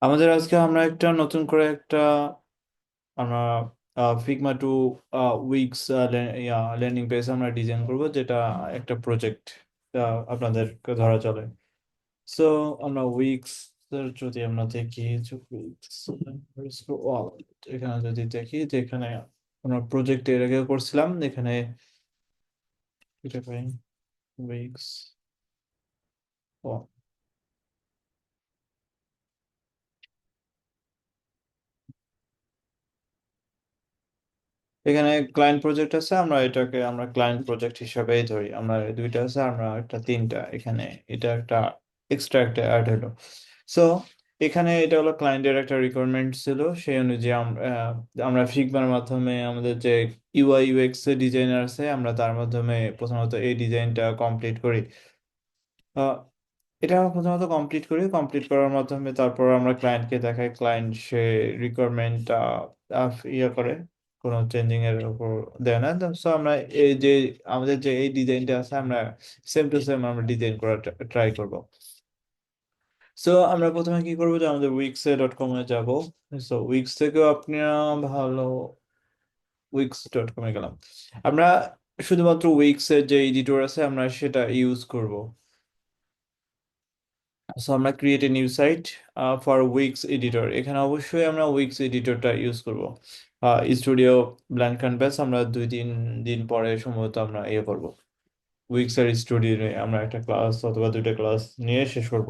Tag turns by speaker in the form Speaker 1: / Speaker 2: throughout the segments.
Speaker 1: আমাদের আজকে আমরা একটা নতুন করে একটা আমরা Figma to Wix landing page আমরা ডিজাইন করব, যেটা একটা প্রজেক্ট আপনাদেরকে ধরা চলে। সো আমরা উইক্স এর যদি আমরা দেখি যে উইক্স এখানে যদি দেখি যে এখানে আমরা প্রজেক্ট এর আগে করছিলাম, এখানে এটা পাই উইক্স। এখানে ক্লায়েন্ট প্রজেক্ট আছে, আমরা এটাকে আমরা ক্লায়েন্ট প্রজেক্ট হিসাবেই ধরি। আমরা দুইটা আছে, আমরা একটা তিনটা এখানে, এটা একটা এক্সট্রা একটা অ্যাড হলো। সো এখানে এটা হলো ক্লায়েন্টের একটা রিকোয়ারমেন্ট ছিল, সেই অনুযায়ী আমরা ফিগমার মাধ্যমে আমাদের যে ইউআই ইউএক্স ডিজাইনার আছে, আমরা তার মাধ্যমে প্রথমত এই ডিজাইনটা কমপ্লিট করি। আহ, এটা প্রথমত কমপ্লিট করার মাধ্যমে তারপর আমরা ক্লায়েন্টকে দেখাই, ক্লায়েন্ট সে রিকোয়ারমেন্ট ইয়ে করে, কোনো চেঞ্জিং এর উপর দেয় না। সো আমরা এই যে আমাদের যে এই ডিজাইনটা আছে, আমরা সেম টু সেম আমরা ডিজাইন করার ট্রাই করব। সো আমরা প্রথমে কি করবো, যে আমাদের wix.com এ যাব। সো উইক্স থেকেও আপনারা ভালো, wix.com এ গেলাম। আমরা শুধুমাত্র উইক্স এর যে এডিটর আছে আমরা সেটা ইউজ করব। সো আমরা create a new site for Wix editor, এখানে অবশ্যই আমরা উইক্স এডিটরটা ইউজ করব। স্টুডিও ব্ল্যাঙ্ক ক্যানভাস আমরা 2-3 দিন পরে সম্ভবত আমরা ইয়ে করব, উইক্স আর স্টুডিও নিয়ে আমরা একটা ক্লাস অথবা দুইটা ক্লাস নিয়ে শেষ করব।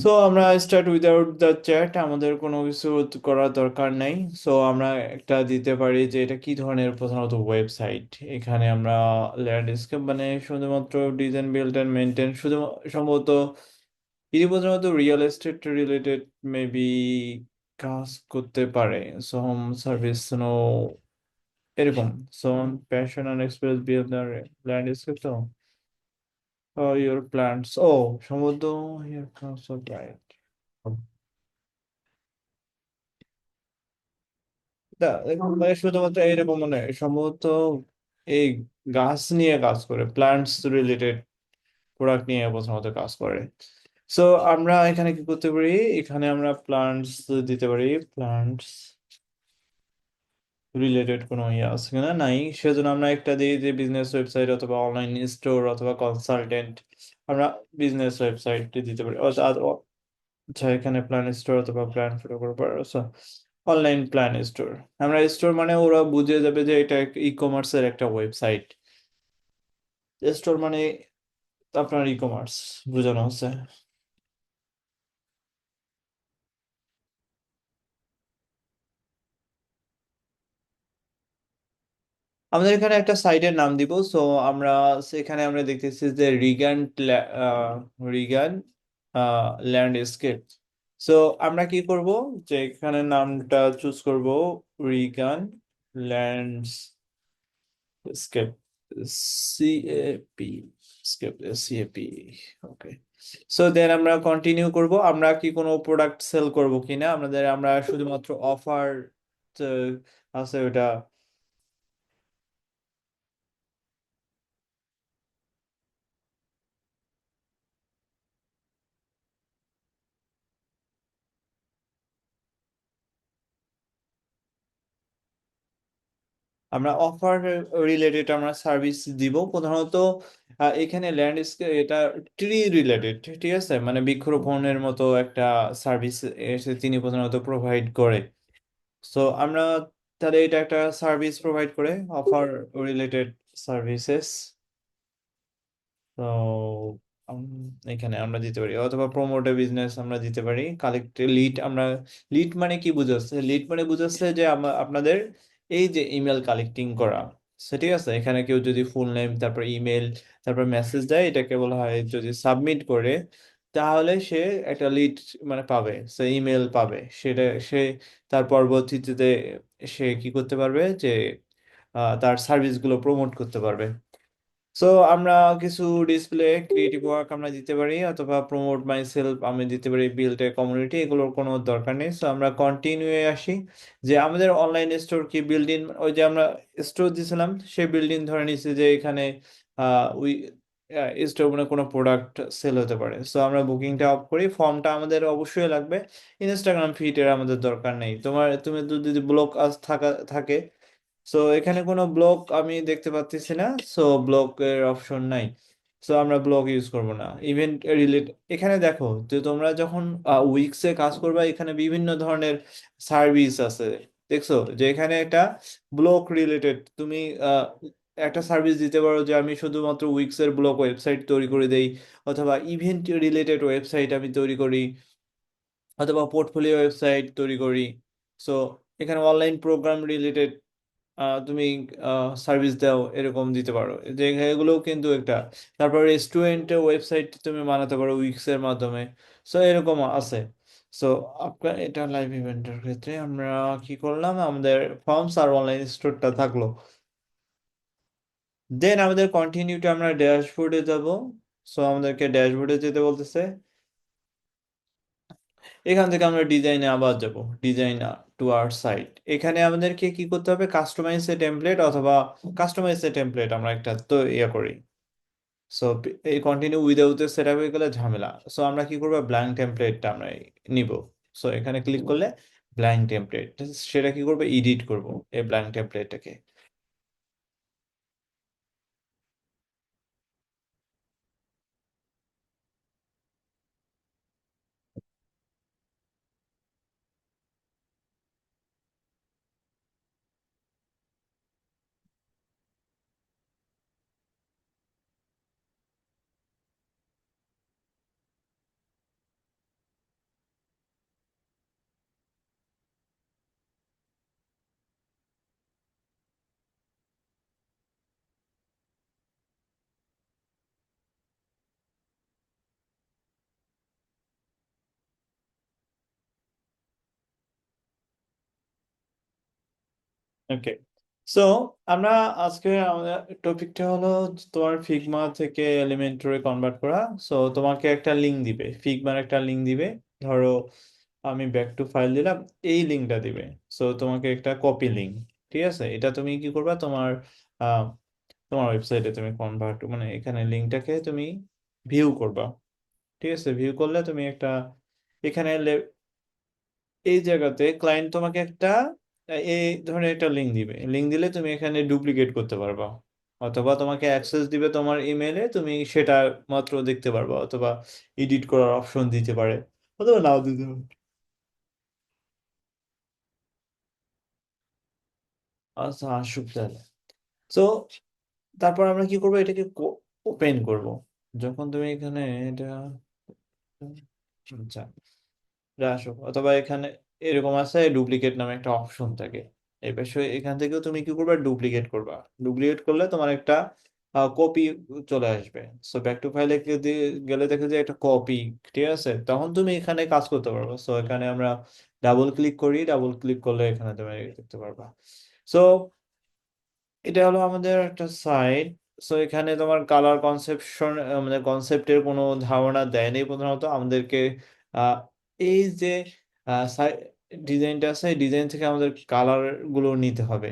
Speaker 1: সো আমরা স্টার্ট উইদাউট দ্য চ্যাট, আমাদের কোনো কিছু করার দরকার নেই। সো আমরা একটা দিতে পারি যে এটা কি ধরনের প্রধানত ওয়েবসাইট। এখানে আমরা ল্যান্ডস্কেপ মানে শুধুমাত্র ডিজাইন বিল্ড অ্যান্ড মেনটেন, শুধু সম্ভবত এটি প্রধানত রিয়েল এস্টেট রিলেটেড মেবি কাজ করতে পারে। সো হোম সার্ভিস নো এরকম। So passion and express builder landscape তো ইউর প্ল্যান্টস ও সম্ভবত হিয়ার কামস রাইট। এখন মানে শুধুমাত্র এরকম মানে সম্ভবত এই গাছ নিয়ে কাজ করে, প্লান্টস রিলেটেড প্রোডাক্ট নিয়ে প্রথমত কাজ করে। সো আমরা এখানে কি করতে পারি, এখানে আমরা প্লান্টস দিতে পারি, প্লান্টস রিলেটেড কোনো ইয়ে আছে কিনা, নাই, সেজন্য আমরা একটা দিই যে বিজনেস ওয়েবসাইট অথবা অনলাইন স্টোর অথবা কনসালটেন্ট। আমরা বিজনেস ওয়েবসাইট দিতে পারি। আচ্ছা, এখানে প্ল্যান স্টোর অথবা প্ল্যান ফটোগ্রাফার, আচ্ছা অনলাইন প্ল্যান স্টোর। আমরা স্টোর মানে ওরা বুঝে যাবে যে এটা ই কমার্সের একটা ওয়েবসাইট। স্টোর মানে আপনার ই কমার্স বোঝানো হচ্ছে। আমাদের এখানে একটা সাইটের নাম দিব। সো আমরা সেখানে আমরা দেখতেছি যে রিগান ল্যান্ডস্কেপ। সো আমরা কি করব, যে এখানে নামটা চুজ করব রিগান স্কেপ, সিএপি, স্কেপ, সিএপি। ওকে। সো দেন আমরা কন্টিনিউ করব। আমরা কি কোনো প্রোডাক্ট সেল করব কিনা, আমরা শুধুমাত্র অফার আছে ওটা। আমরা অফার রিলেটেড আমরা সার্ভিস দিব প্রধানত। এখানে ল্যান্ডস্কেপ এটা ট্রি রিলেটেড, ঠিক আছে, মানে বৃক্ষরোপণের মতো একটা সার্ভিস এসে তিনি প্রধানত প্রোভাইড করে। সো আমরা তাহলে এটা একটা সার্ভিস প্রোভাইড করে, অফার রিলেটেড সার্ভিসেস। তো উম, এখানে আমরা দিতে পারি, অথবা প্রমোট এ বিজনেস আমরা দিতে পারি, কালেক্ট লিড। আমরা লিড মানে কি বুঝাচ্ছে, লিড মানে বুঝাচ্ছে যে আপনাদের এই যে ইমেল কালেক্টিং করা। সে ঠিক আছে, এখানে কেউ যদি ফুল নেম তারপর ইমেল তারপর মেসেজ দেয়, এটাকে বলা হয় যদি সাবমিট করে, তাহলে সে একটা লিড মানে পাবে, সে ইমেল পাবে, সেটা সে তার পরবর্তীতে সে কি করতে পারবে, যে তার সার্ভিসগুলো প্রমোট করতে পারবে। সো আমরা কিছু ডিসপ্লে ক্রিয়েটিভ ওয়ার্ক আমরা দিতে পারি, অথবা প্রমোট মাই সেলফ আমি দিতে পারি, বিল্ড এ কমিউনিটি, এগুলোর কোনো দরকার নেই। সো আমরা কন্টিনিউ আসি, যে আমাদের অনলাইন স্টোর কি বিল্ডিং, ওই যে আমরা স্টোর দিয়েছিলাম সেই বিল্ডিং ধরে নিচ্ছি যে এখানে স্টোর মানে কোনো প্রোডাক্ট সেল হতে পারে। সো আমরা বুকিংটা অফ করি, ফর্মটা আমাদের অবশ্যই লাগবে। ইনস্টাগ্রাম ফিডের আমাদের দরকার নেই। তুমি যদি ব্লগ আজ থাকে, সো এখানে কোনো ব্লক আমি দেখতে পাচ্ছি না। সো ব্লকের অপশন নাই। সো আমরা ব্লক ইউজ করব না। ইভেন্ট রিলেট এখানে দেখো যে তোমরা যখন উইক্সে কাজ করবে, এখানে বিভিন্ন ধরনের সার্ভিস আছে। দেখছো যে এখানে একটা ব্লক রিলেটেড তুমি আহ, একটা সার্ভিস দিতে পারো যে আমি শুধুমাত্র উইক্সের ব্লক ওয়েবসাইট তৈরি করে দেই, অথবা ইভেন্ট রিলেটেড ওয়েবসাইট আমি তৈরি করি, অথবা পোর্টফোলিও ওয়েবসাইট তৈরি করি। সো এখানে অনলাইন প্রোগ্রাম রিলেটেড তুমি সার্ভিস দাও, এরকম দিতে পারো। যে এগুলোও কিন্তু একটা, তারপর রেস্টুরেন্টের ওয়েবসাইট তুমি বানাতে পারো উইক্স এর মাধ্যমে। সো এরকম আছে। সো আপনার এটা লাইভ ইভেন্টের ক্ষেত্রে আমরা কি করলাম, আমাদের ফর্মস আর অনলাইন স্টোরটা থাকলো। দেন আমাদের কন্টিনিউটা আমরা ড্যাশবোর্ডে যাব। সো আমাদেরকে ড্যাশবোর্ডে যেতে বলতেছে। এখান থেকে আমরা ডিজাইনে আবার যাব, ডিজাইন টু আওয়ার সাইট। এখানে আমাদেরকে কি করতে হবে, কাস্টমাইজ এ টেমপ্লেট, অথবা কাস্টমাইজ এ টেমপ্লেট আমরা একটা তো ইয়ে করি। সো এই কন্টিনিউ উইদাউট সেট আপ হয়ে গেলে ঝামেলা। সো আমরা কি করবো, ব্ল্যাঙ্ক টেমপ্লেটটা আমরা নিব। সো এখানে ক্লিক করলে ব্ল্যাঙ্ক টেমপ্লেট, সেটা কি করবো, এডিট করব এই ব্ল্যাঙ্ক টেমপ্লেটটাকে। ওকে। সো আমরা আজকে আমাদের টপিকটা হলো তোমার ফিগমা থেকে এলিমেন্টরে কনভার্ট করা। সো তোমাকে একটা লিঙ্ক দিবে, ফিগমার একটা লিঙ্ক দিবে। ধরো আমি ব্যাক টু ফাইল দিলাম, এই লিঙ্কটা দিবে। সো তোমাকে একটা কপি লিঙ্ক, ঠিক আছে, এটা তুমি কি করবা, আহ, তোমার ওয়েবসাইটে তুমি কনভার্ট মানে এখানে লিঙ্কটাকে তুমি ভিউ করবা। ঠিক আছে, ভিউ করলে তুমি একটা এখানে এই জায়গাতে ক্লায়েন্ট তোমাকে একটা এই ধরনের একটা লিঙ্ক দিবে। লিঙ্ক দিলে তুমি এখানে ডুপ্লিকেট করতে পারবা, অথবা তোমাকে অ্যাক্সেস দিবে তোমার ইমেলে, তুমি সেটা মাত্র দেখতে পারবা, অথবা এডিট করার অপশন দিতে পারে, অথবা নাও দিতে পারে। আচ্ছা, আসুক তাহলে। তো তারপর আমরা কি করবো, এটাকে ওপেন করব। যখন তুমি এখানে এটা, আচ্ছা, আসুক, অথবা এখানে এরকম আছে ডুপ্লিকেট নামে একটা অপশন থাকে। এই বিষয়ে এখান থেকেও তুমি কি করবা, ডুপ্লিকেট করবা। ডুপ্লিকেট করলে তোমার একটা কপি চলে আসবে। সো ব্যাক টু ফাইলে গেলে দেখে যে একটা কপি, ঠিক আছে, তখন তুমি এখানে কাজ করতে পারবে। সো এখানে আমরা ডাবল ক্লিক করি, ডাবল ক্লিক করলে এখানে তুমি দেখতে পারবা। সো এটা হলো আমাদের একটা সাইট। সো এখানে তোমার কালার কনসেপশন, মানে কনসেপ্টের কোনো ধারণা দেয়নি প্রধানত আমাদেরকে। আহ, এই যে ডিজাইনটা আছে, এই ডিজাইন থেকে আমাদের কালার গুলো নিতে হবে।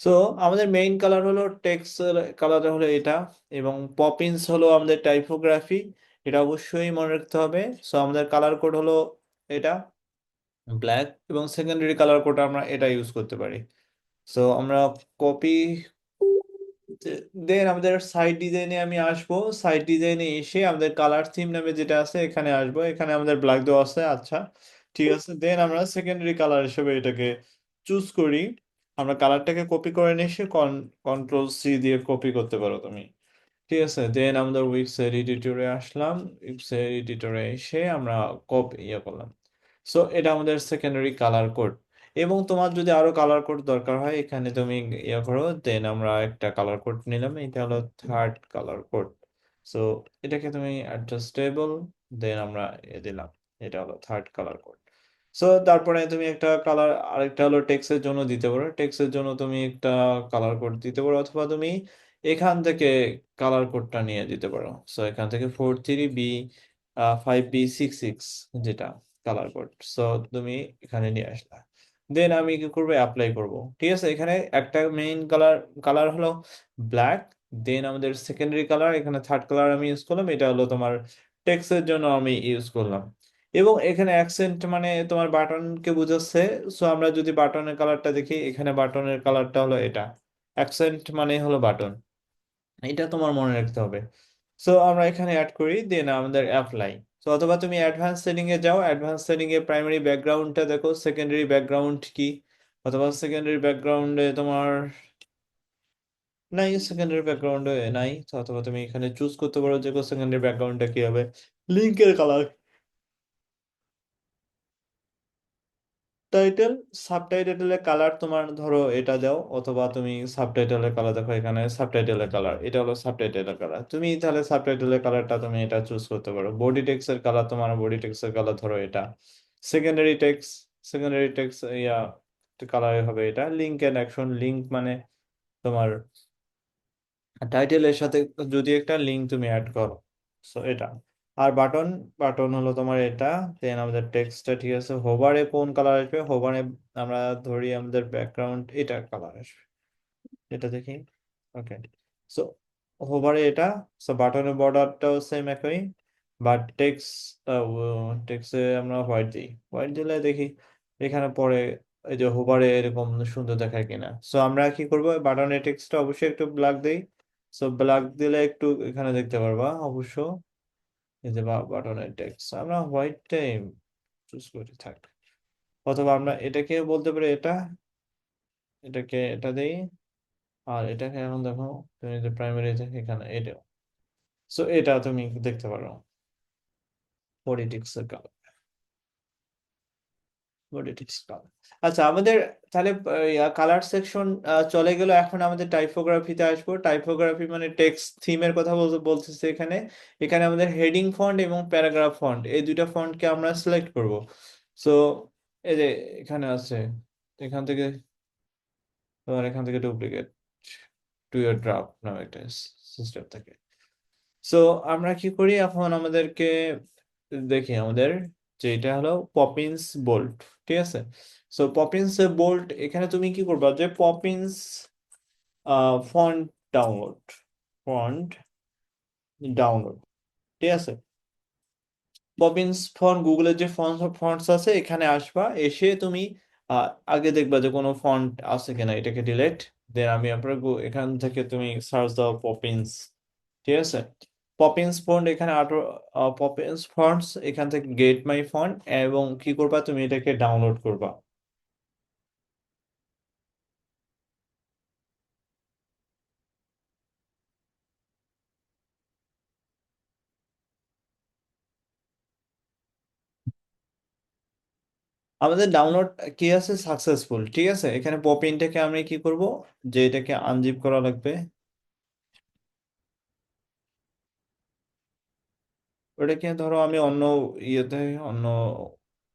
Speaker 1: সো আমাদের মেইন কালার হলো টেক্সট কালার হলো এটা, এবং পপিন্স হলো আমাদের টাইপোগ্রাফি। এটা অবশ্যই মনে রাখতে হবে। সো আমাদের কালার কোড হলো এটা ব্ল্যাক, এবং সেকেন্ডারি কালার কোড আমরা এটা ইউজ করতে পারি। সো আমরা কপি, দেন আমাদের সাইড ডিজাইনে আমি আসবো। সাইড ডিজাইনে এসে আমাদের কালার থিম নামে যেটা আছে এখানে আসবো। এখানে আমাদের ব্ল্যাক দেওয়া আছে, আচ্ছা, ঠিক আছে। দেন আমরা সেকেন্ডারি কালার হিসেবে এটাকে চুজ করি। আমরা কালারটাকে কপি করে নিয়ে এসে কন্ট্রোল সি দিয়ে কপি করতে পারো তুমি। ঠিক আছে, দেন আমাদের উইক্স এডিটরে আসলাম। উইক্স এডিটরে এসে আমরা ইয়ে করলাম। সো এটা আমাদের সেকেন্ডারি কালার কোড। এবং তোমার যদি আরো কালার কোড দরকার হয়, এখানে তুমি ইয়ে করো, দেন আমরা একটা কালার কোড নিলাম, এটা হলো থার্ড কালার কোড। সো এটাকে তুমি অ্যাডজাস্টেবল, দেন আমরা দিলাম, এটা হলো থার্ড কালার কোড। সো তারপরে তুমি একটা কালার, আরেকটা হলো টেক্সটের জন্য দিতে পারো। টেক্সটের জন্য তুমি একটা কালার কোড দিতে পারো, অথবা তুমি এখান থেকে কালার কোডটা নিয়ে দিতে পারো। সো এখান থেকে 43B5B66 যেটা কালার কোড। সো তুমি এখানে নিয়ে আসলা। দেন আমি কি করবো, অ্যাপ্লাই করব। ঠিক আছে, এখানে একটা মেইন কালার কালার হলো ব্ল্যাক। দেন আমাদের সেকেন্ডারি কালার, এখানে থার্ড কালার আমি ইউজ করলাম, এটা হলো তোমার টেক্সটের জন্য আমি ইউজ করলাম। এবং এখানে অ্যাকসেন্ট মানে তোমার বাটনকে বুঝাচ্ছে। সো আমরা যদি বাটনের কালারটা দেখি, এখানে বাটনের কালারটা হলো এটা, অ্যাকসেন্ট মানে হলো বাটন, এটা তোমার মনে রাখতে হবে। সো আমরা এখানে অ্যাড করি, দেন আমাদের অ্যাপ্লাই। তো অথবা তুমি অ্যাডভান্স সেটিং এ যাও, অ্যাডভান্স সেটিং এ প্রাইমারি ব্যাকগ্রাউন্ডটা দেখো, সেকেন্ডারি ব্যাকগ্রাউন্ড কি, অথবা সেকেন্ডারি ব্যাকগ্রাউন্ডে তোমার নাই, সেকেন্ডারি ব্যাকগ্রাউন্ডে নাই, তো অথবা তুমি এখানে চুজ করতে পারো যে সেকেন্ডারি ব্যাকগ্রাউন্ডটা কি হবে, লিঙ্কের কালার, টাইটেল, সাবটাইটেলের কালার তোমার ধরো এটা দাও, অথবা তুমি সাবটাইটেলের কালার দেখো, এখানে সাবটাইটেলের কালার, এটা হলো সাবটাইটেলের কালার, তুমি তাহলে সাবটাইটেলের কালারটা তুমি এটা চুজ করতে পারো। বডি টেক্সটের কালার, তোমার বডি টেক্সটের কালার ধরো এটা। সেকেন্ডারি টেক্সট, সেকেন্ডারি টেক্সট ইয়া কালার হবে এটা। লিঙ্ক এন্ড অ্যাকশন, লিঙ্ক মানে তোমার টাইটেলের সাথে যদি একটা লিঙ্ক তুমি অ্যাড করো, সো এটা। আর বাটন, বাটন হলো তোমার এটা। দেন আমাদের টেক্সটটা ঠিক আছে, হোভারে কোন কালার আসবে, হোভারে আমরা ধরি আমাদের ব্যাকগ্রাউন্ড এটা কালার আসবে, এটা দেখি। ওকে, সো হোভারে এটা। সো বাটনের বর্ডারটাও সেম একই, বাট টেক্সটে আমরা হোয়াইট দিই, হোয়াইট দিলে দেখি এখানে পরে এই যে হোভারে এরকম সুন্দর দেখায় কিনা। সো আমরা কি করবো, বাটনের টেক্সটটা অবশ্যই একটু ব্ল্যাক দেই। সো ব্ল্যাক দিলে একটু এখানে দেখতে পারবা অবশ্য, এই যে বাটনের টেক্সট আমরা হোয়াইটটাই চুজ করি থাক। অথবা আমরা এটাকে বলতে পারি এটা, এটাকে এটা দেই। আর এটাকে এখন দেখো, তুমি যে প্রাইমারি থেকে এখানে এটা, সো এটা তুমি দেখতে পারো পলিটিক্স এর কালার, পলিটিক্স কালার। আচ্ছা আমাদের তাহলে কালার সেকশন চলে গেল, এখন আমাদের টাইপোগ্রাফিতে আসবো। টাইপোগ্রাফি মানে টেক্সট থিমের কথা বলতেছে এখানে। এখানে আমাদের হেডিং ফন্ট এবং প্যারাগ্রাফ ফন্ট, এই দুইটা ফন্টকে আমরা সিলেক্ট করব। সো এই যে এখানে আছে, এখান থেকে তোমার এখান থেকে ডুপ্লিকেট টু ইয়ার ড্রাফট নামে একটা সিস্টেম থাকে। সো আমরা কি করি এখন, আমাদেরকে দেখি আমাদের যে এটা হলো পপিন্স বোল্ট, ঠিক আছে। সো পপিন্স বোল্ট, এখানে তুমি কি করবা, যে Poppins font download, font download, ঠিক আছে। পপিন্স ফন্ট, গুগলের যে ফন্টস আছে এখানে আসবা, এসে তুমি আগে দেখবা যে কোনো ফন্ট আছে কিনা, এটাকে ডিলেট। দেন আমি আপনার এখান থেকে তুমি সার্চ দাও পপিন্স, ঠিক আছে। পপিন্স ফন্ট এখানে পপিন্স ফন্টস, এখান থেকে গেট মাই ফন্ট, এবং কি করবা তুমি এটাকে ডাউনলোড করবা। আমাদের ডাউনলোড কি আছে, সাকসেসফুল, ঠিক আছে। এখানে পপিনটাকে আমি কি করব, যে এটাকে আনজিপ করা লাগবে, ওটাকে ধরো আমি অন্য ইয়েতে, অন্য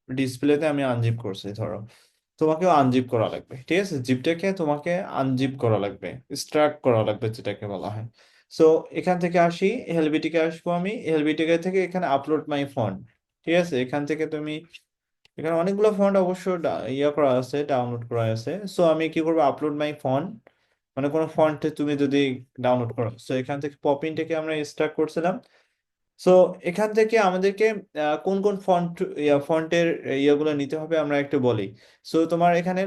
Speaker 1: ডিসপ্লেতে আমি আনজিপ করছি ধরো, তোমাকেও আনজিপ করা লাগবে, ঠিক আছে। জিপটাকে তোমাকে আনজিপ করা লাগবে, স্ট্রাক করা লাগবে যেটাকে বলা হয়। সো এখান থেকে আসি, হেলভিটিকে আসবো আমি, হেলভিটিকে থেকে এখানে আপলোড মাই ফন্ট, ঠিক আছে। এখান থেকে তুমি, এখানে অনেকগুলো ফন্ট অবশ্য ইয়া করা আছে, ডাউনলোড করা আছে। সো আমি কি করবো, আপলোড মাই ফন্ট, মানে কোনো ফন্ট তুমি যদি ডাউনলোড করো, সো এখান থেকে পপিনটাকে আমরা স্টার্ট করছিলাম। সো এখান থেকে আমাদেরকে কোন কোন ফন্টের ইয়েগুলো নিতে হবে আমরা একটু বলি। সো তোমার এখানে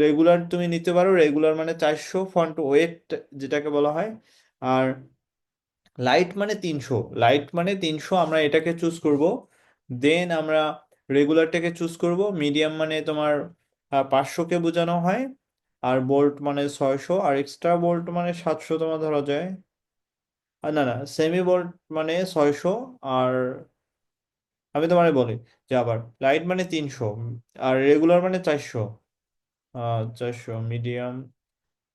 Speaker 1: রেগুলার তুমি নিতে পারো, রেগুলার মানে 400 ফন্ট ওয়েট যেটাকে বলা হয়। আর লাইট মানে 300, লাইট মানে 300 আমরা এটাকে চুজ করব। দেন আমরা রেগুলারটাকে চুজ করব। মিডিয়াম মানে তোমার 500-কে বোঝানো হয়। আর বোল্ট মানে 600, আর এক্সট্রা বোল্ট মানে 700 তোমার ধরা যায়। আর না না, সেমি বোল্ট মানে 600। আর আমি তোমারে বলি যে আবার লাইট মানে 300, আর রেগুলার মানে 400। 400 মিডিয়াম,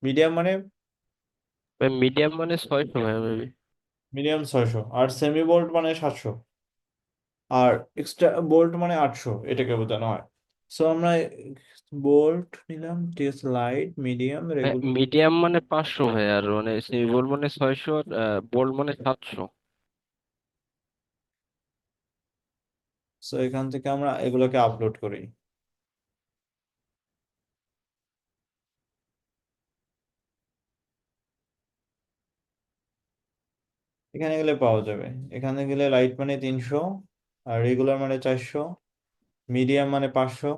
Speaker 1: মিডিয়াম মানে,
Speaker 2: মিডিয়াম মানে 600 ভাই মেবি।
Speaker 1: মিডিয়াম 600, আর সেমি বোল্ট মানে 700, আর এক্সট্রা বোল্ট মানে 800, এটাকে বোঝানো হয়। সো আমরা বোল্ট নিলাম, ঠিক আছে, লাইট, মিডিয়াম, রেগুলার।
Speaker 2: মিডিয়াম মানে 500 ভাই, আর মানে বোল্ড মানে 600, আর বোল্ড মানে 700।
Speaker 1: সো এখান থেকে আমরা এগুলোকে আপলোড করি। এখানে গেলে পাওয়া যাবে। এখানে গেলে লাইট মানে 300, আর রেগুলার মানে 400, মিডিয়াম মানে 500,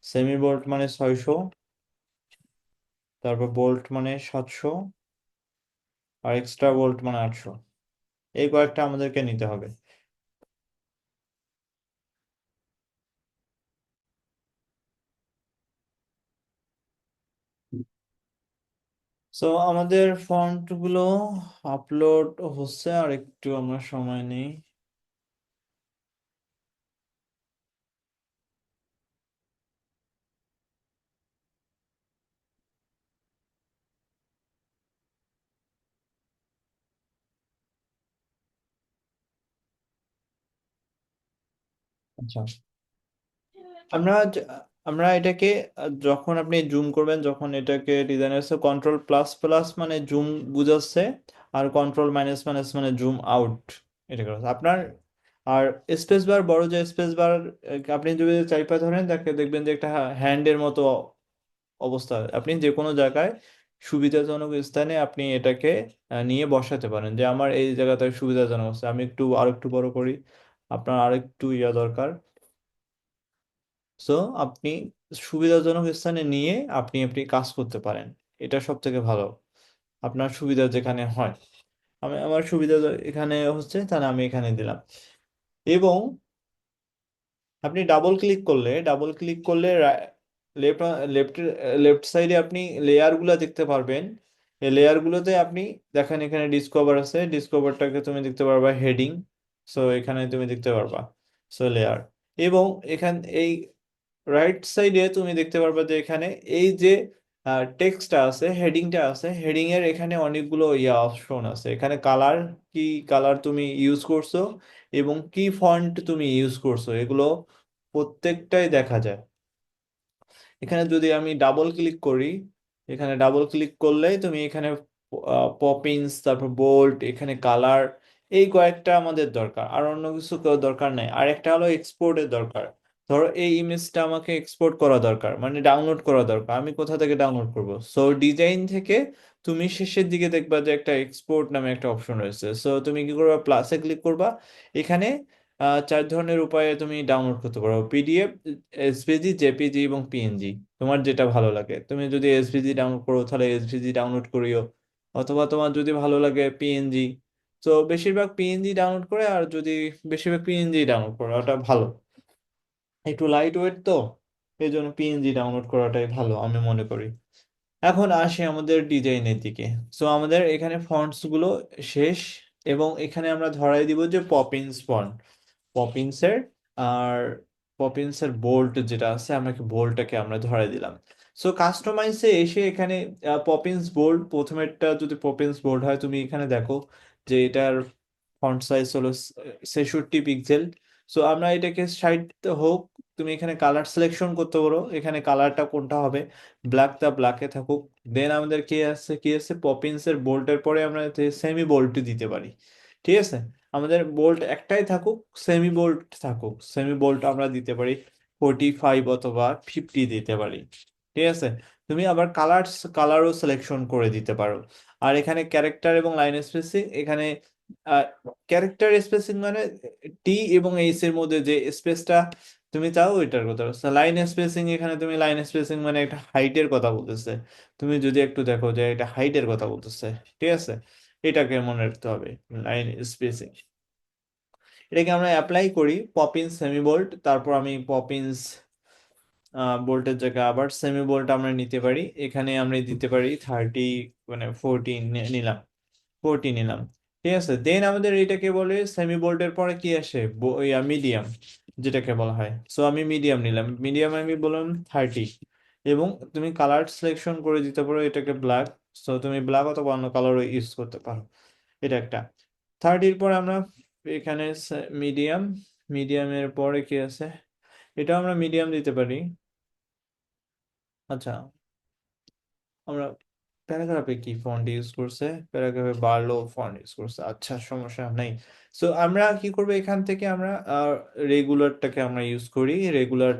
Speaker 1: সেমি বোল্ট মানে 600, তারপর বোল্ট মানে 700, আর এক্সট্রা বোল্ট মানে 800। এই কয়েকটা আমাদেরকে নিতে হবে। সো আমাদের ফন্ট গুলো আপলোড হচ্ছে, আর একটু আমরা সময় নেই। আচ্ছা, আমরা আমরা এটাকে যখন আপনি জুম করবেন, যখন এটাকে ডিজাইনার কন্ট্রোল প্লাস প্লাস মানে জুম বুঝাচ্ছে, আর কন্ট্রোল মাইনাস মাইনাস মানে জুম আউট। এটা করা আপনার। আর স্পেস বার, বড় যে স্পেস বার আপনি যদি চাইপা ধরেন, তাকে দেখবেন যে একটা হ্যান্ডের মতো অবস্থা। আপনি যে কোনো জায়গায় সুবিধাজনক স্থানে আপনি এটাকে নিয়ে বসাতে পারেন, যে আমার এই জায়গাটা সুবিধাজনক আছে। আমি একটু আরেকটু বড় করি, আপনার আরেকটু ইয়া দরকার। সো আপনি সুবিধাজনক স্থানে নিয়ে আপনি আপনি কাজ করতে পারেন। এটা সব থেকে ভালো, আপনার সুবিধা যেখানে হয়। আমি আমার সুবিধা এখানে হচ্ছে, তাহলে আমি এখানে দিলাম। এবং আপনি ডাবল ক্লিক করলে লেফট লেফট লেফট সাইডে আপনি লেয়ার গুলা দেখতে পারবেন। এই লেয়ার গুলোতে আপনি দেখেন, এখানে ডিসকভার আছে, ডিসকভারটাকে তুমি দেখতে পারবা হেডিং। সো এখানে তুমি দেখতে পারবা সো লেয়ার। এবং এখান এই রাইট সাইডে তুমি দেখতে পারবে যে এখানে এই যে টেক্সটটা আছে, হেডিংটা আছে, হেডিং এর এখানে অনেকগুলো অপশন আছে। এখানে কালার, কি কালার তুমি ইউজ করছো এবং কি ফন্ট তুমি ইউজ করছো, এগুলো প্রত্যেকটাই দেখা যায়। এখানে যদি আমি ডাবল ক্লিক করি, এখানে ডাবল ক্লিক করলেই তুমি এখানে পপিন্স, তারপর বোল্ট, এখানে কালার, এই কয়েকটা আমাদের দরকার। আর অন্য কিছু দরকার নাই। আর একটা হলো এক্সপোর্টের দরকার। ধরো এই ইমেজটা আমাকে এক্সপোর্ট করা দরকার, মানে ডাউনলোড করা দরকার। আমি কোথা থেকে ডাউনলোড করব? সো ডিজাইন থেকে তুমি শেষের দিকে দেখবা যে একটা এক্সপোর্ট নামে একটা অপশন রয়েছে। সো তুমি কি করবা? প্লাসে ক্লিক করবা। এখানে 4 ধরনের উপায়ে তুমি ডাউনলোড করতে পারো: পিডিএফ, এসভিজি, জেপিজি এবং পিএনজি। তোমার যেটা ভালো লাগে। তুমি যদি এসভিজি ডাউনলোড করো, তাহলে এসভিজি ডাউনলোড করিও। অথবা তোমার যদি ভালো লাগে পিএনজি, তো বেশিরভাগ পিএনজি ডাউনলোড করে। আর যদি বেশিরভাগ পিএনজি ডাউনলোড করো, ওটা ভালো। একটু লাইট ওয়েট তো, এই জন্য পিএনজি ডাউনলোড করাটাই ভালো আমি মনে করি। এখন আসি আমাদের ডিজাইনের দিকে। সো আমাদের এখানে ফন্টস গুলো শেষ। এবং এখানে আমরা ধরাই দিব যে পপিন্স ফন্ট, পপিন্সের। আর পপিন্সের বোল্ট যেটা আছে, আমাকে বোল্টটাকে আমরা ধরাই দিলাম। সো কাস্টমাইজে এসে এখানে পপিন্স বোল্ট, প্রথমেরটা যদি পপিন্স বোল্ট হয়, তুমি এখানে দেখো যে এটার ফন্ট সাইজ হলো 66 পিক্সেল। সো আমরা এটাকে 60 হোক। তুমি এখানে কালার সিলেকশন করতে পারো, এখানে কালারটা কোনটা হবে। ব্ল্যাকটা ব্ল্যাকে থাকুক। দেন আমাদের কি আছে পপিন্স এর বোল্টের পরে আমরা সেমি বোল্ট দিতে পারি। ঠিক আছে, আমাদের বোল্ট একটাই থাকুক, সেমি বোল্ট থাকুক। সেমি বোল্ট আমরা দিতে পারি 45 অথবা 50 দিতে পারি। ঠিক আছে, তুমি আবার কালারও সিলেকশন করে দিতে পারো। আর এখানে ক্যারেক্টার এবং লাইন স্পেসিং, এখানে ক্যারেক্টার স্পেসিং মানে টি এবং এইচ এর মধ্যে যে স্পেসটা তুমি চাও ওইটার কথা। লাইন স্পেসিং, এখানে তুমি লাইন স্পেসিং মানে একটা হাইটের কথা বলতেছে। তুমি যদি একটু দেখো যে এটা হাইটের কথা বলতেছে। ঠিক আছে, এটাকে মনে রাখতে হবে, লাইন স্পেসিং। এটাকে আমরা অ্যাপ্লাই করি পপিন্স সেমি বোল্ট, তারপর আমি পপিন্স বোল্টের জায়গায় আবার সেমি বোল্ট আমরা নিতে পারি। এখানে আমরা দিতে পারি 30, মানে 14 নিলাম, 40 নিলাম। ঠিক আছে, দেন আমাদের এটাকে বলে সেমি বোল্টের পরে কি আসে, মিডিয়াম, যেটাকে বলা হয়। সো আমি মিডিয়াম নিলাম, মিডিয়াম আমি বললাম 30। এবং তুমি কালার সিলেকশন করে দিতে পারো এটাকে ব্ল্যাক। সো তুমি ব্ল্যাক অথবা অন্য কালারও ইউজ করতে পারো। এটা একটা। 30-র পর আমরা এখানে মিডিয়াম, মিডিয়ামের পরে কি আছে, এটা আমরা মিডিয়াম দিতে পারি। আচ্ছা, আমরা প্যারাগ্রাফে কি ফন্ট ইউজ করছে, প্যারাগ্রাফে বার্লো ফন্ট ইউজ করছে। আচ্ছা, সমস্যা নেই। সো আমরা কি করবো, এখান থেকে আমরা রেগুলারটাকে আমরা ইউজ করি। রেগুলার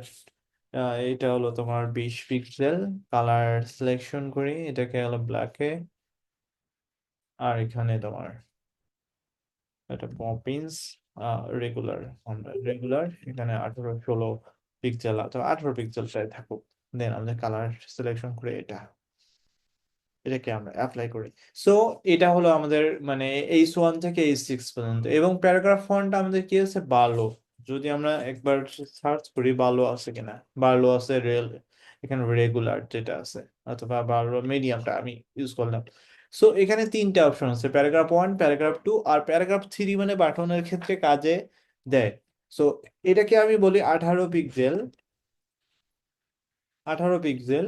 Speaker 1: এটা হলো তোমার 20 পিক্সেল। কালার সিলেকশন করি, এটাকে হলো ব্ল্যাকে। আর এখানে তোমার এটা পপিন্স রেগুলার, আমরা রেগুলার এখানে 18 16 পিক্সেল, অথবা 18 পিক্সেলটাই থাকুক। দেন আমাদের কালার সিলেকশন করে এটাকে আমরা অ্যাপ্লাই করি। সো এটা হলো আমাদের মানে H1 থেকে H6 পর্যন্ত, এবং প্যারাগ্রাফ ফন্ট আমাদের কি আছে, বার্লো। যদি আমরা একবার সার্চ করি বার্লো আছে কিনা, বার্লো আছে, এখানে রেগুলার যেটা আছে, অথবা বার্লো মিডিয়ামটা আমি ইউজ করলাম। সো এখানে তিনটা অপশন আছে, প্যারাগ্রাফ 1, প্যারাগ্রাফ 2, আর প্যারাগ্রাফ 3 মানে বাটনের ক্ষেত্রে কাজে দেয়। সো এটাকে আমি বলি 18 পিক্সেল, 18 পিক্সেল।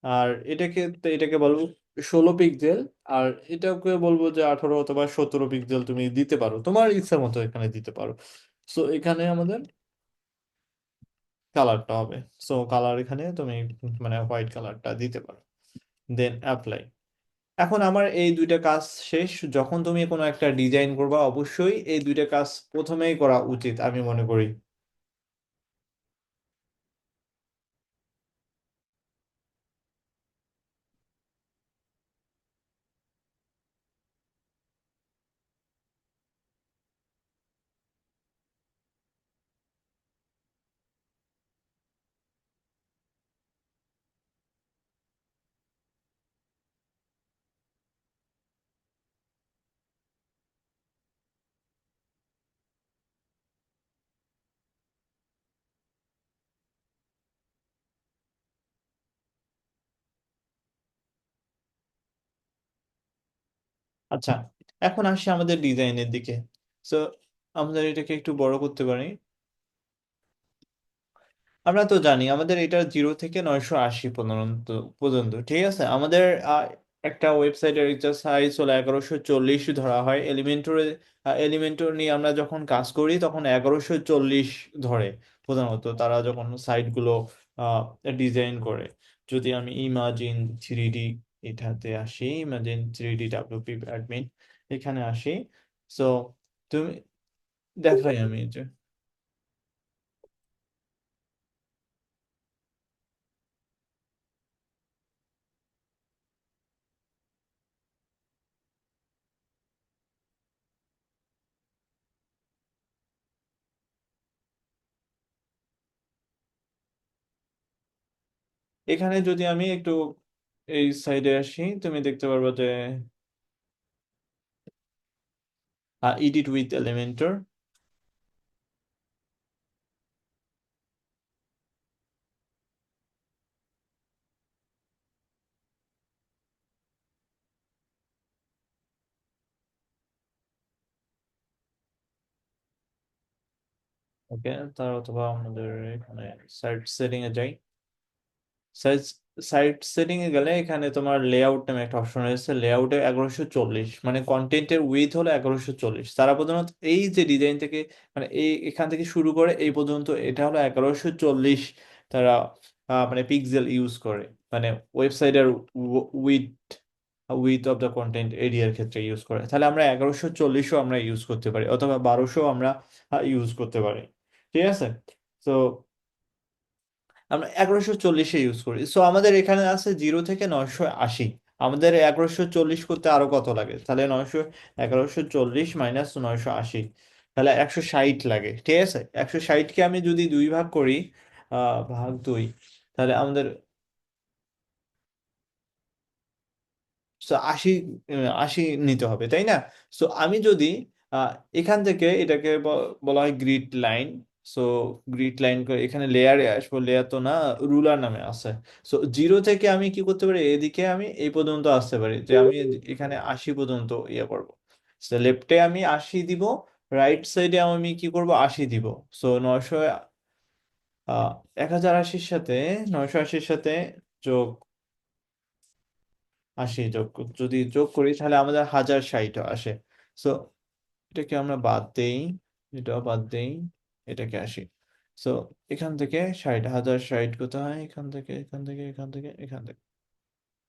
Speaker 1: আর এটাকে বলবো 16 পিক্সেল। আর এটাকে বলবো যে 18 অথবা 17 পিক্সেল, তুমি দিতে পারো তোমার ইচ্ছা মতো, এখানে দিতে পারো। সো এখানে আমাদের কালারটা হবে, সো কালার এখানে তুমি মানে হোয়াইট কালারটা দিতে পারো। Then apply. এখন আমার এই দুইটা কাজ শেষ। যখন তুমি কোনো একটা ডিজাইন করবা, অবশ্যই এই দুইটা কাজ প্রথমেই করা উচিত আমি মনে করি। আচ্ছা, এখন আসি আমাদের ডিজাইনের দিকে। সো আমাদের এটাকে একটু বড় করতে পারি। আমরা তো জানি আমাদের এটা 0 থেকে 980 পর্যন্ত পর্যন্ত, ঠিক আছে। আমাদের একটা ওয়েবসাইটের একটা সাইজ হলো 1140 ধরা হয়। এলিমেন্টর নিয়ে আমরা যখন কাজ করি তখন 1140 ধরে প্রধানত, তারা যখন সাইটগুলো ডিজাইন করে। যদি আমি ইমাজিন 3D এটাতে আসি, ইমাজিন 3D WP অ্যাডমিন এখানে আসি। সো তুমি দেখাই আমি যে এখানে যদি আমি একটু এই সাইডে আসি, তুমি দেখতে পারবে যে এডিট উইথ এলিমেন্টর। ওকে, তার অথবা আমাদের এখানে সাইট সেটিং এ যাই। সাইট সাইট সেটিং এ গেলে এখানে তোমার লেআউট নামে একটা অপশন রয়েছে। লেআউটে 1140, মানে কন্টেন্টের উইথ হলো 1140। তারা প্রধানত এই যে ডিজাইন থেকে মানে এখান থেকে শুরু করে এই পর্যন্ত এটা হলো 1140। তারা মানে পিক্সেল ইউজ করে, মানে ওয়েবসাইটের with with of the content এরিয়ার ক্ষেত্রে ইউজ করে। তাহলে আমরা 1140ও আমরা ইউজ করতে পারি, অথবা 1200 আমরা ইউজ করতে পারি, ঠিক আছে। তো আমরা 1140-এ ইউজ করি। সো আমাদের এখানে আছে 0 থেকে 980। আমাদের 1140 করতে আরো কত লাগে, তাহলে 1140 মাইনাস 980, তাহলে 160 লাগে, ঠিক আছে। 160কে আমি যদি 2 ভাগ করি, ভাগ 2, তাহলে আমাদের 80, 80 নিতে হবে, তাই না? সো আমি যদি এখান থেকে এটাকে বলা হয় grid line. So grid line করে এখানে লেয়ারে আসবো, লেয়ার তো না, রুলার নামে আছে। সো 0 থেকে আমি কি করতে পারি, এদিকে আমি এই পর্যন্ত আসতে পারি, যে আমি এখানে 80 পর্যন্ত ইয়ে করবো। লেফটে আমি 80 দিব, রাইট সাইডে আমি কি করব, 80 দিব। সো 900, 1080-র সাথে 980-র সাথে যোগ 80 যদি যোগ করি, তাহলে আমাদের 1060 আসে। সো এটাকে আমরা বাদ দেই, এটাও বাদ দেই, এটাকে আসি। সো এখান থেকে 60, 1060 কোথায়, এখান থেকে, এখান থেকে, এখান থেকে, এখান থেকে,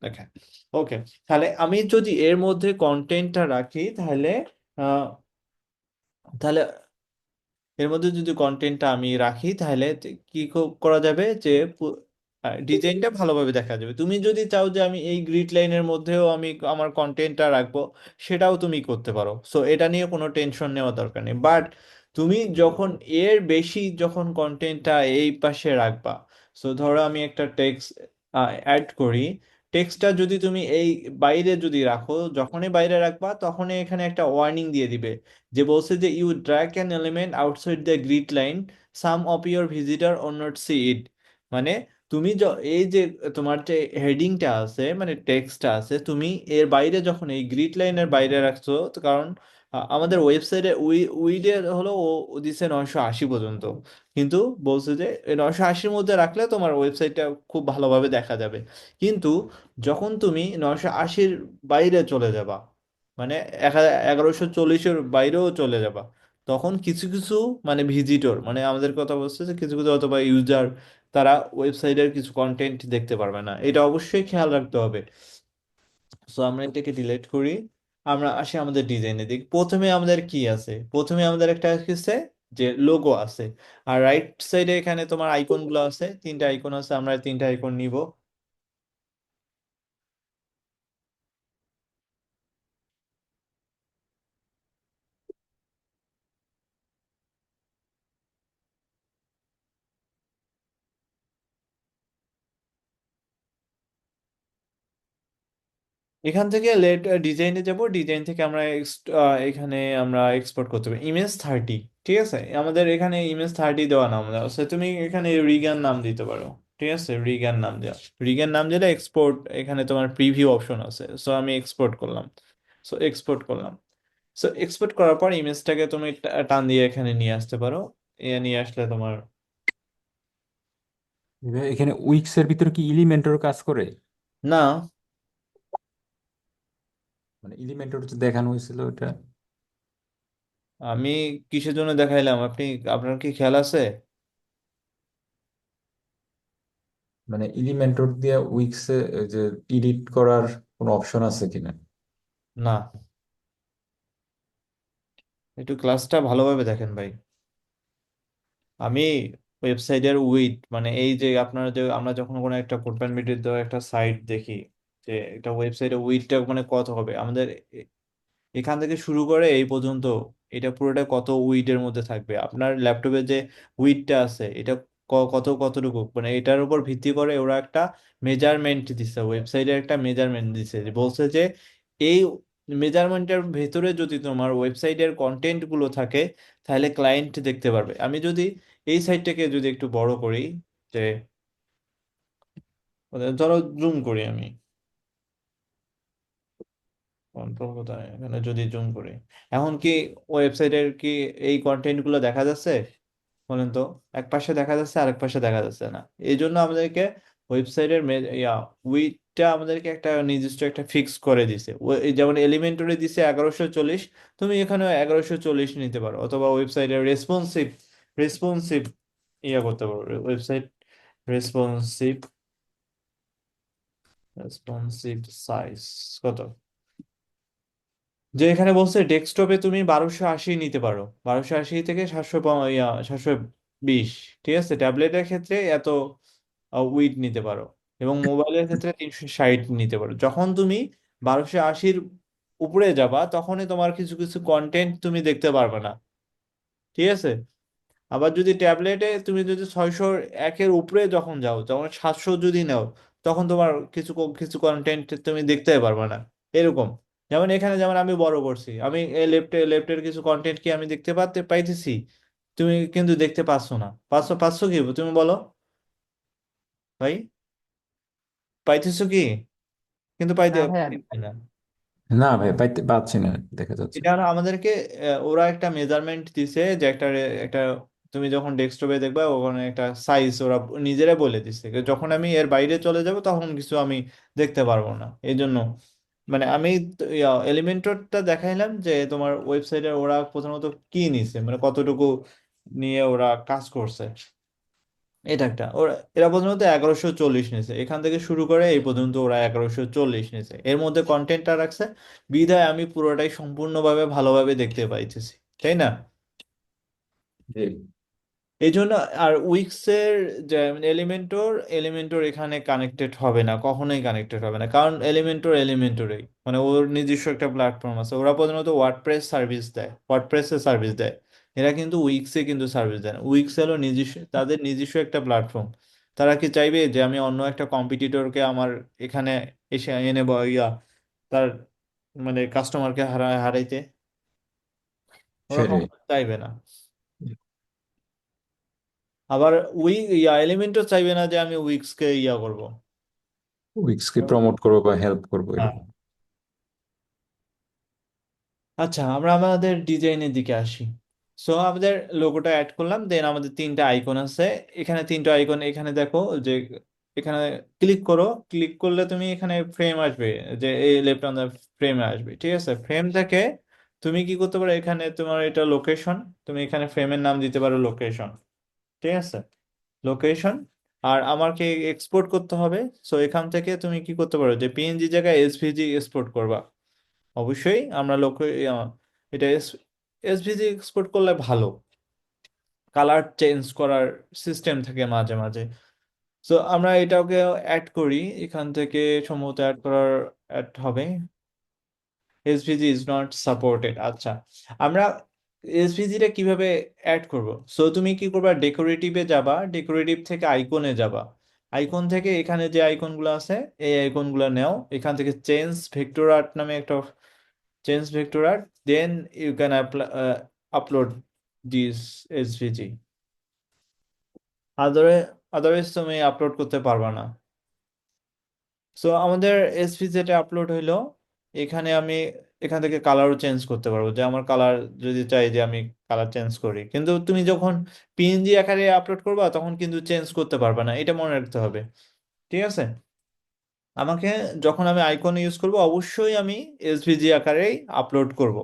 Speaker 1: দেখেন। ওকে, তাহলে আমি যদি এর মধ্যে কন্টেন্টটা রাখি, তাহলে আহ তাহলে এর মধ্যে যদি কন্টেন্টটা আমি রাখি, তাহলে কি করা যাবে যে ডিজাইনটা ভালোভাবে দেখা যাবে। তুমি যদি চাও যে আমি এই গ্রিড লাইনের মধ্যেও আমি আমার কন্টেন্টটা রাখবো, সেটাও তুমি করতে পারো। সো এটা নিয়ে কোনো টেনশন নেওয়া দরকার নেই। বাট তুমি যখন এর বেশি যখন কন্টেন্টটা এই পাশে রাখবা, সো ধরো আমি একটা টেক্সট অ্যাড করি, টেক্সটটা যদি তুমি এই বাইরে যদি রাখো, যখনই বাইরে রাখবা তখনই এখানে একটা ওয়ার্নিং দিয়ে দিবে, যে বলছে যে you drag an element outside the grid line, some of your visitor on not see it. মানে তুমি এই যে তোমার যে হেডিংটা আছে মানে টেক্সটটা আছে, তুমি এর বাইরে যখন এই গ্রিড লাইনের বাইরে রাখছো, তো কারণ আমাদের ওয়েবসাইটে উইডে হলো ও দিছে 980 পর্যন্ত, কিন্তু বলছে যে এই 980-র মধ্যে রাখলে তোমার ওয়েবসাইটটা খুব ভালোভাবে দেখা যাবে। কিন্তু যখন তুমি 980-র বাইরে চলে যাবা, মানে 1140-এর বাইরেও চলে যাবা, তখন কিছু কিছু মানে ভিজিটর, মানে আমাদের কথা বলছে যে কিছু কিছু অথবা ইউজার, তারা ওয়েবসাইটের কিছু কন্টেন্ট দেখতে পারবে না। এটা অবশ্যই খেয়াল রাখতে হবে। সো আমরা এটাকে ডিলিট করি। আমরা আসি আমাদের ডিজাইনের দিক। প্রথমে আমাদের কি আছে, প্রথমে আমাদের একটা আছে যে লোগো আছে, আর রাইট সাইডে এখানে তোমার আইকনগুলো আছে, তিনটা আইকন আছে, আমরা তিনটা আইকন নিব। এখান থেকে লেট ডিজাইনে যাব, ডিজাইন থেকে আমরা এখানে আমরা এক্সপোর্ট করতে পারি ইমেজ 30। ঠিক আছে, আমাদের এখানে ইমেজ 30 দেওয়া নাম দেওয়া আছে, তুমি এখানে রিগান নাম দিতে পারো। ঠিক আছে, রিগান নাম দেওয়া, রিগান নাম দিলে এক্সপোর্ট, এখানে তোমার প্রিভিউ অপশন আছে। সো আমি এক্সপোর্ট করলাম। সো এক্সপোর্ট করলাম। সো এক্সপোর্ট করার পর ইমেজটাকে তুমি টান দিয়ে এখানে নিয়ে আসতে পারো। এ নিয়ে আসলে তোমার
Speaker 3: এখানে উইক্স এর ভিতরে কি এলিমেন্টর কাজ করে?
Speaker 1: না।
Speaker 3: মানে এলিমেন্টর যে দেখানো হয়েছিল ওটা,
Speaker 1: আমি কিসের জন্য দেখাইলাম, আপনার কি খেয়াল আছে?
Speaker 3: মানে এলিমেন্টর দিয়ে উইক্স এ যে এডিট করার কোনো অপশন আছে কিনা?
Speaker 1: না, একটু ক্লাসটা ভালোভাবে দেখেন ভাই। আমি ওয়েবসাইটের উইড মানে এই যে আপনারা যে আমরা যখন কোনো একটা কোম্পানি ভিত্তিক একটা সাইট দেখি, যে একটা ওয়েবসাইটের উইডটা মানে কত হবে আমাদের, এখান থেকে শুরু করে এই পর্যন্ত এটা পুরোটা কত উইডের মধ্যে থাকবে, আপনার ল্যাপটপে যে উইডটা আছে এটা কতটুকু, মানে এটার উপর ভিত্তি করে ওরা একটা মেজারমেন্ট দিচ্ছে, ওয়েবসাইটের একটা মেজারমেন্ট দিচ্ছে, যে বলছে যে এই মেজারমেন্টের ভেতরে যদি তোমার ওয়েবসাইটের কন্টেন্ট গুলো থাকে, তাহলে ক্লায়েন্ট দেখতে পারবে। আমি যদি এই সাইটটাকে যদি একটু বড় করি, যে ধরো জুম করি আমি, কন্ট্রোল কোথায়, এখানে যদি জুম করি, এখন কি ওয়েবসাইটের কি এই কন্টেন্ট গুলো দেখা যাচ্ছে? বলেন তো, এক পাশে দেখা যাচ্ছে, আরেক পাশে দেখা যাচ্ছে না। এই জন্য আমাদেরকে ওয়েবসাইটের উইডটা আমাদেরকে একটা নির্দিষ্ট একটা ফিক্স করে দিছে। এই যেমন এলিমেন্টরে দিছে 1140, তুমি এখানে 1140 নিতে পারো, অথবা ওয়েবসাইটের রেসপন্সিভ রেসপন্সিভ করতে পারো, ওয়েবসাইট রেসপন্সিভ রেসপন্সিভ সাইজ কত, যে এখানে বলছে ডেস্কটপে তুমি 1280 নিতে পারো, 1280 থেকে 720। ঠিক আছে, ট্যাবলেটের ক্ষেত্রে এত উইড নিতে পারো, এবং মোবাইলের ক্ষেত্রে 360 নিতে পারো। যখন তুমি 1280-র উপরে যাবা, তখনই তোমার কিছু কিছু কন্টেন্ট তুমি দেখতে পারবে না। ঠিক আছে, আবার যদি ট্যাবলেটে তুমি যদি 601-এর উপরে যখন যাও, যখন 700 যদি নাও, তখন তোমার কিছু কিছু কন্টেন্ট তুমি দেখতে পারবে না। এরকম, যেমন এখানে যেমন আমি বড় করছি, আমি এই লেফটের কিছু কন্টেন্ট কি আমি দেখতে পাইতেছি, তুমি কিন্তু দেখতে পাচ্ছ না। পাচ্ছ পাচ্ছ কি তুমি বলো ভাই, পাইতেছো কি? কিন্তু পাইতে
Speaker 3: হ্যাঁ হ্যাঁ,
Speaker 1: পাইতেছি না।
Speaker 3: না ভাই পাইতে পাচ্ছি না, দেখা যাচ্ছে
Speaker 1: এটা হলো আমাদেরকে ওরা একটা মেজারমেন্ট দিছে, যে একটা তুমি যখন ডেস্কটপে দেখবা ওখানে একটা সাইজ ওরা নিজেরাই বলে দিচ্ছে, যখন আমি এর বাইরে চলে যাব তখন কিছু আমি দেখতে পারবো না। এই জন্য মানে আমি এলিমেন্টরটা দেখাইলাম যে তোমার ওয়েবসাইটে ওরা প্রথমত কি নিছে, মানে কতটুকু নিয়ে ওরা কাজ করছে। এটা একটা এরা প্রথমত 1140 নিছে, এখান থেকে শুরু করে এই পর্যন্ত ওরা 1140 নিছে, এর মধ্যে কন্টেন্টটা রাখছে, বিধায় আমি পুরোটাই সম্পূর্ণভাবে ভালোভাবে দেখতে পাইতেছি, তাই না?
Speaker 3: জি।
Speaker 1: এই জন্য। আর উইক্সের যে এলিমেন্টর এখানে কানেক্টেড হবে না, কখনোই কানেক্টেড হবে না, কারণ এলিমেন্টরই মানে ওর নিজস্ব একটা প্ল্যাটফর্ম আছে। ওরা প্রধানত ওয়ার্ডপ্রেসে সার্ভিস দেয়। এরা কিন্তু উইক্সে কিন্তু সার্ভিস দেয় না। উইক্স হলো তাদের নিজস্ব একটা প্ল্যাটফর্ম। তারা কি চাইবে যে আমি অন্য একটা কম্পিটিটরকে আমার এখানে এসে এনে তার মানে কাস্টমারকে হারাইতে? ওরা
Speaker 3: সেটাই,
Speaker 1: কখনো চাইবে না। আবার এলিমেন্টও চাইবে না যে আমি উইক্সকে করব।
Speaker 3: উইক্সকে প্রমোট করবো বা হেল্প করবো
Speaker 1: হ্যাঁ।
Speaker 3: এরকম।
Speaker 1: আচ্ছা, আমরা আমাদের ডিজাইনের দিকে আসি। সো আমাদের লোগোটা অ্যাড করলাম, দেন আমাদের তিনটা আইকন আছে। এখানে তিনটা আইকন, এখানে দেখো যে এখানে ক্লিক করো। ক্লিক করলে তুমি এখানে ফ্রেম আসবে, যে এই লেফট অন দ্য ফ্রেমে আসবে। ঠিক আছে, ফ্রেম থেকে তুমি কি করতে পারো, এখানে তোমার এটা লোকেশন, তুমি এখানে ফ্রেমের নাম দিতে পারো লোকেশন। ঠিক আছে, লোকেশন। আর আমাকে এক্সপোর্ট করতে হবে। সো এখান থেকে তুমি কি করতে পারো, যে পিএনজি জায়গায় এসভিজি এক্সপোর্ট করবা। অবশ্যই আমরা এটা এসভিজি এক্সপোর্ট করলে ভালো, কালার চেঞ্জ করার সিস্টেম থাকে মাঝে মাঝে। সো আমরা এটাকে অ্যাড করি এখান থেকে, সম্ভবত অ্যাড হবে। SVG is not supported. আচ্ছা, আমরা এসভিজিটা কিভাবে অ্যাড করব? সো তুমি কি করবা, ডেকোরেটিভে যাবা, ডেকোরেটিভ থেকে আইকনে যাবা। আইকন থেকে এখানে যে আইকনগুলো আছে, এই আইকনগুলো নাও। এখান থেকে ভেক্টর আর্ট নামে একটা change vector art, then you can upload this SVG. আদারে আদারওয়াইজ তুমি আপলোড করতে পারবা না। সো আমাদের এসভিজেটা আপলোড হইলো। এখানে আমি এখান থেকে কালারও চেঞ্জ করতে পারবো, যে আমার কালার যদি চাই যে আমি কালার চেঞ্জ করি। কিন্তু তুমি যখন পিএনজি আকারে আপলোড করবা তখন কিন্তু চেঞ্জ করতে পারবে না, এটা মনে রাখতে হবে। ঠিক আছে, আমাকে যখন আমি আইকন ইউজ করব অবশ্যই আমি এসভিজি আকারেই আপলোড করব।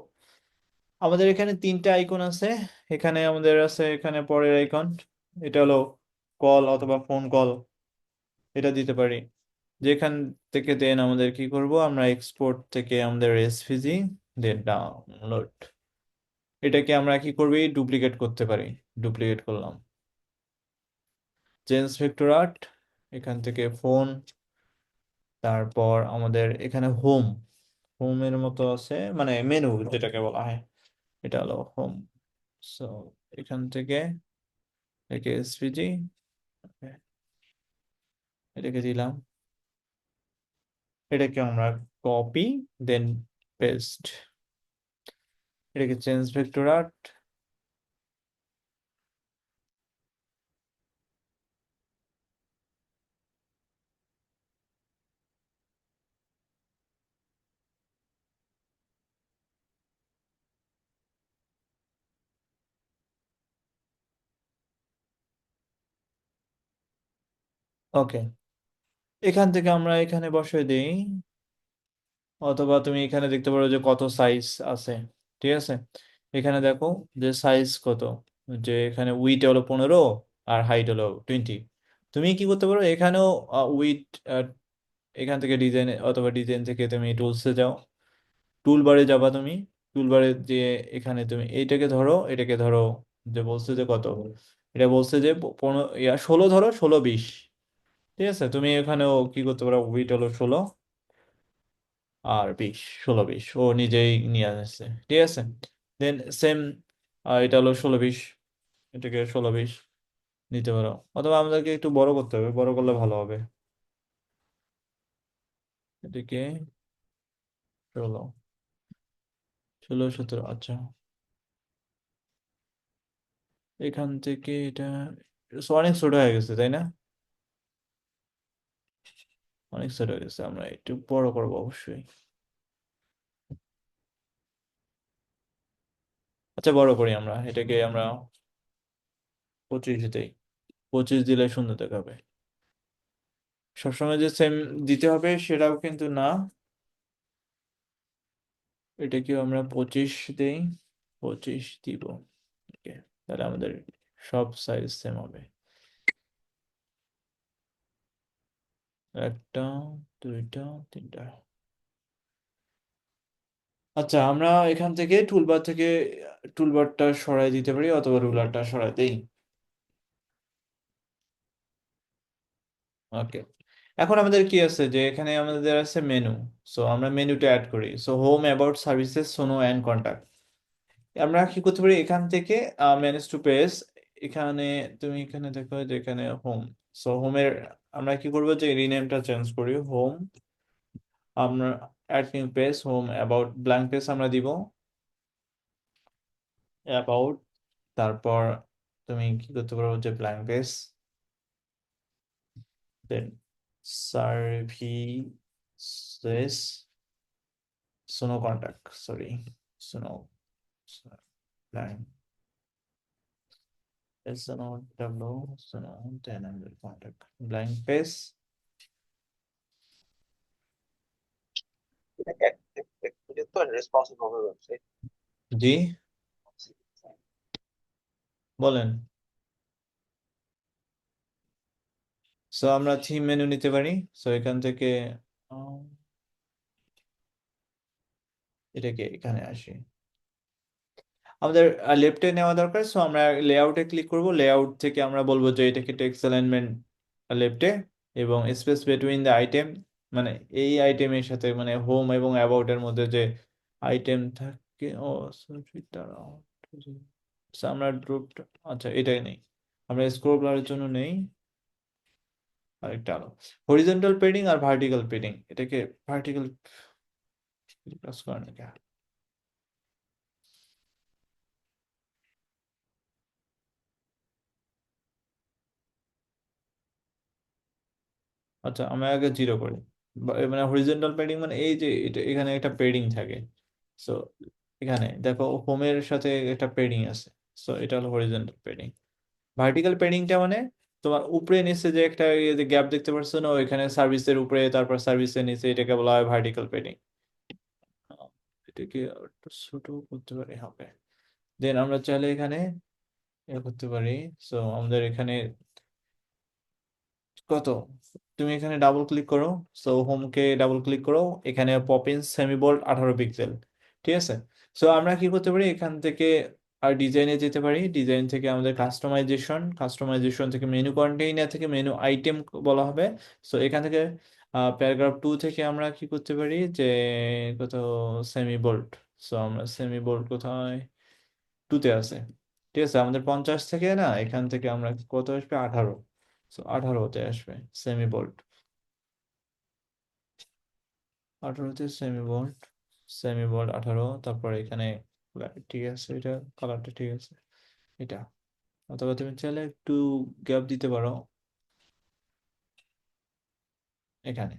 Speaker 1: আমাদের এখানে তিনটা আইকন আছে। এখানে আমাদের আছে, এখানে পরের আইকন, এটা হলো কল অথবা ফোন কল, এটা দিতে পারি। যেখান থেকে দেন আমাদের কি করব, আমরা এক্সপোর্ট থেকে আমাদের এসভিজি, দেন ডাউনলোড, এটাকে আমরা কি করবি, ডুপ্লিকেট করতে পারি। ডুপ্লিকেট করলাম, চেঞ্জ ভেক্টর আর্ট, এখান থেকে ফোন, তারপর আমাদের এখানে হোমের মতো আছে, মানে মেনু যেটাকে বলা হয়, এটা হলো হোম। সো এখান থেকে এটাকে এসভিজি, এটাকে দিলাম, এটাকে আমরা কপি, দেন পেস্ট, এটাকে চেঞ্জ ভেক্টর আর্ট। ওকে, এখান থেকে আমরা এখানে বসিয়ে দিই, অথবা তুমি এখানে দেখতে পারো যে কত সাইজ আছে। ঠিক আছে, এখানে দেখো যে সাইজ কত, যে এখানে উইড হলো 15 আর হাইট হলো 20। তুমি কি করতে পারো, এখানেও উইড, এখান থেকে ডিজাইন অথবা ডিজাইন থেকে তুমি টুলসে যাও, টুল বারে যাবা তুমি। টুল বারে যে এখানে তুমি এটাকে ধরো, যে বলছে যে কত, এটা বলছে যে 16 ধরো, 16 20। ঠিক আছে, তুমি এখানেও কি করতে পারো, উইড হলো 16 আর 20, 16 20 ও নিজেই নিয়ে আসছে। ঠিক আছে, দেন সেম, এটা হলো 16 20, এটাকে 16 20 নিতে পারো, অথবা আমাদেরকে একটু বড় করতে হবে, বড় করলে ভালো হবে। এটাকে 16 17, আচ্ছা। এখান থেকে এটা অনেক ছোট হয়ে গেছে, তাই না? অনেক ছোট হয়ে গেছে, আমরা একটু বড় করবো অবশ্যই। আচ্ছা, বড় করি আমরা এটাকে, আমরা 25 দেই। 25 দিলে সুন্দর দেখাবে। সবসময় যে সেম দিতে হবে সেটাও কিন্তু না, এটাকেও আমরা 25 দেই, 25 দিব। ওকে, তাহলে আমাদের সব সাইজ সেম হবে। একটা, দুইটা, তিনটা। আচ্ছা, আমরা এখান থেকে টুলবারটা সরাই দিতে পারি, অথবা রুলারটা সরাই দেই। ওকে, এখন আমাদের কি আছে যে এখানে আমাদের আছে মেনু। সো আমরা মেনুটা অ্যাড করি। সো হোম, অ্যাবাউট, সার্ভিসেস, সোনো অ্যান্ড কন্টাক্ট। আমরা কি করতে পারি এখান থেকে ম্যানেজ টু পেজ। এখানে তুমি এখানে দেখো যে এখানে হোম। সো হোমের আমরা কি করবো যে রিনেমটা চেঞ্জ করি হোম। আমরা add new page, home, about, blank page আমরা দিব অ্যাবাউট। তারপর তুমি কি করতে পারো যে ব্ল্যাঙ্ক পেজ, দেন সার্ভিসেস, সোনো কন্টাক্ট, সরি, সোনো ব্ল্যাঙ্ক, সোনো ডাব্লো, সোনো, দেন আমাদের কন্টাক্ট ব্ল্যাঙ্ক পেজ।
Speaker 4: তো রেসপন্সিভ হবে ওয়েবসাইট।
Speaker 1: জি, বলেন। সো আমরা থিম মেনু নিতে পারি। সো এখান থেকে আহ, এটাকে এখানে আসি, আমাদের লেফটে নেওয়া দরকার। সো আমরা লেআউটে ক্লিক করব। লেআউট থেকে আমরা বলবো যে এটাকে টেক্সট অ্যালাইনমেন্ট লেফটে, এবং স্পেস বিটুইন দ্য আইটেম, মানে এই আইটেমের সাথে মানে হোম এবং অ্যাবাউট এর মধ্যে যে আইটেম থাকে। ও সরি, দাঁড়াও। So, আমরা গ্রুপটা, আচ্ছা এটাই নেই, আমরা স্ক্রল বারের জন্য নেই আরেকটা আলো, হরিজন্টাল পেডিং আর ভার্টিক্যাল পেডিং। এটাকে ভার্টিক্যাল কাজ করে না কেন? আচ্ছা আমরা আগে জিরো করি। মানে হরিজন্টাল পেডিং মানে এই যে এটা এখানে একটা পেডিং থাকে। সো এখানে দেখো হোমের সাথে একটা পেডিং আছে। সো এটা হলো হরিজন্টাল পেডিং। ভার্টিক্যাল পেডিংটা মানে তোমার উপরে নিচে যে একটা গ্যাপ দেখতে পাচ্ছ না, ওইখানে সার্ভিসের উপরে তারপর সার্ভিসের নিচে, এটাকে বলা হয় ভার্টিক্যাল পেডিং। এটাকে একটু ছোট করতে পারি হবে। দেন আমরা চাইলে এখানে করতে পারি। সো আমাদের এখানে কত, তুমি এখানে ডাবল ক্লিক করো। সো হোমকে ডাবল ক্লিক করো, এখানে পপিন সেমি বোল্ড 18 পিক্সেল, ঠিক আছে। সো আমরা কি করতে পারি এখান থেকে আর ডিজাইনে যেতে পারি। ডিজাইন থেকে আমাদের কাস্টমাইজেশন, কাস্টমাইজেশন থেকে মেনু কন্টেইনার থেকে মেনু আইটেম বলা হবে। সো এখান থেকে প্যারাগ্রাফ 2 থেকে আমরা কি করতে পারি যে কত, সেমি বোল্ড। সো আমরা সেমি বোল্ড কোথায়, 2-তে আছে, ঠিক আছে। আমাদের 50 থেকে না, এখান থেকে আমরা কত আসবে, 18। সো 18-তে আসবে সেমি বোল্ড, 18-তে সেমি বোল্ড, সেমি বোল্ড 18। তারপরে এখানে ঠিক আছে, এটা কালারটা ঠিক আছে এটা। অথবা তুমি চাইলে একটু গ্যাপ দিতে পারো এখানে,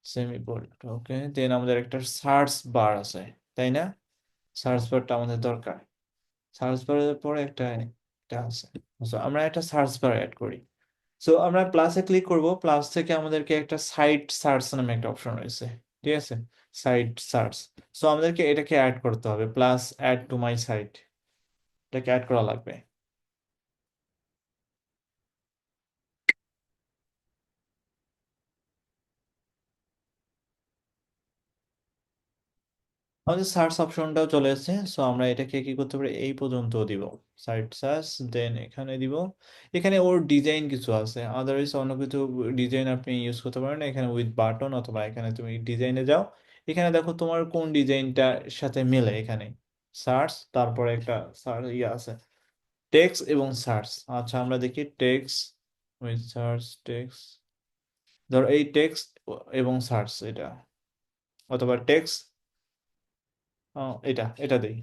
Speaker 1: সেমি বোল্ড। ওকে, দেন আমাদের একটা সার্চ বার আছে, তাই না? সার্চ বারটা আমাদের দরকার। সার্চ বারের পরে একটা এটা আছে। So, আমরা একটা সার্চ বার অ্যাড করি। সো আমরা প্লাসে ক্লিক করব। প্লাস থেকে আমাদেরকে একটা সাইট সার্চ নামে একটা অপশন রয়েছে, ঠিক আছে, সাইট সার্চ। সো আমাদেরকে এটাকে অ্যাড করতে হবে, plus add to my site, এটাকে অ্যাড করা লাগবে। আমাদের সার্চ অপশনটাও চলে এসেছে। সো আমরা এটাকে কি করতে পারি, এই পর্যন্ত দিব সাইট সার্চ, দেন এখানে দিব। এখানে ওর ডিজাইন কিছু আছে, আদারওয়াইজ অন্য কিছু ডিজাইন আপনি ইউজ করতে পারেন এখানে উইথ বাটন, অথবা এখানে তুমি ডিজাইনে যাও। এখানে দেখো তোমার কোন ডিজাইনটার সাথে মেলে, এখানে সার্চ, তারপরে একটা ইয়ে আছে টেক্সট এবং সার্চ। আচ্ছা আমরা দেখি টেক্সট উইথ সার্চ, টেক্সট, ধরো এই টেক্সট এবং সার্চ এটা, অথবা টেক্সট, এটা এটা দেই।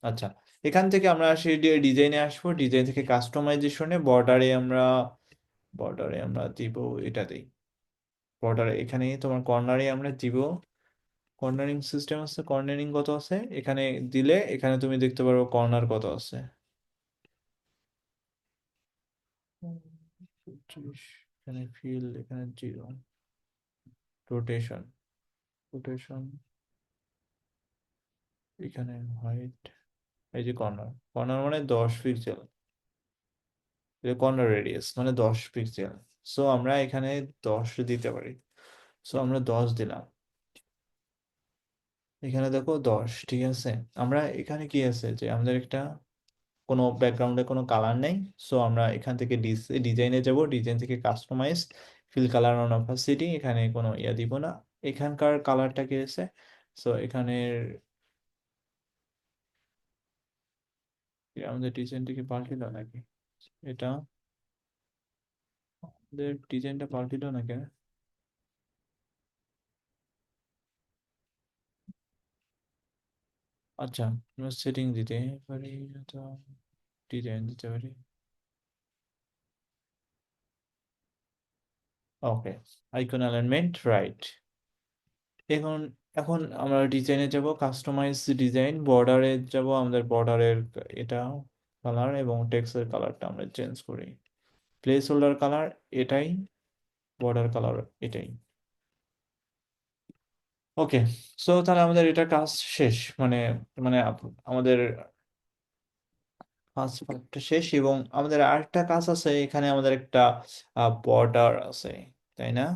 Speaker 1: আচ্ছা, এখান থেকে আমরা আসি ডিজাইনে আসবো। ডিজাইন থেকে কাস্টমাইজেশনে বর্ডারে আমরা দিব, এটা দেই। বর্ডারে এখানে তোমার কর্নারে আমরা দিব। কর্নারিং সিস্টেম আছে, কর্নারিং কত আছে এখানে দিলে, এখানে তুমি দেখতে পারো কর্নার কত আছে। 25, এখানে ফিল, এখানে 0, রোটেশন, রোটেশন এখানে হোয়াইট, এই যে কর্নার, কর্নার মানে 10 পিক্সেল, কর্নার রেডিয়াস মানে 10 পিক্সেল। সো আমরা এখানে 10 দিতে পারি। সো আমরা 10 দিলাম, এখানে দেখো 10, ঠিক আছে। আমরা এখানে কি আছে যে আমাদের একটা কোনো ব্যাকগ্রাউন্ডে কোনো কালার নেই। সো আমরা এখান থেকে ডিজাইনে যাব, ডিজাইন থেকে customize, fill colour on opacity, এখানে কোনো ইয়া দিব না। এখানকার কালারটা কি আছে, সো এখানের আমাদের ডিজাইনটা কি পাল্টিল নাকি, এটা আমাদের ডিজাইনটা পাল্টিল নাকি? আচ্ছা, আমরা সেটিং দিতে পারি, ডিজাইন দিতে পারি। ওকে, আইকন অ্যালাইনমেন্ট রাইট। এখন এখন আমরা ডিজাইনে যাব, কাস্টমাইজ ডিজাইন, বর্ডারে যাব, আমাদের বর্ডারের এটা কালার এবং টেক্সটের কালারটা আমরা চেঞ্জ করি। প্লেস হোল্ডার কালার এটাই, বর্ডার কালার এটাই। ওকে, সো তাহলে আমাদের এটা কাজ শেষ, মানে মানে আমাদের কাজ পার্টটা শেষ, এবং আমাদের আরেকটা কাজ আছে, এখানে আমাদের একটা বর্ডার আছে, তাই না?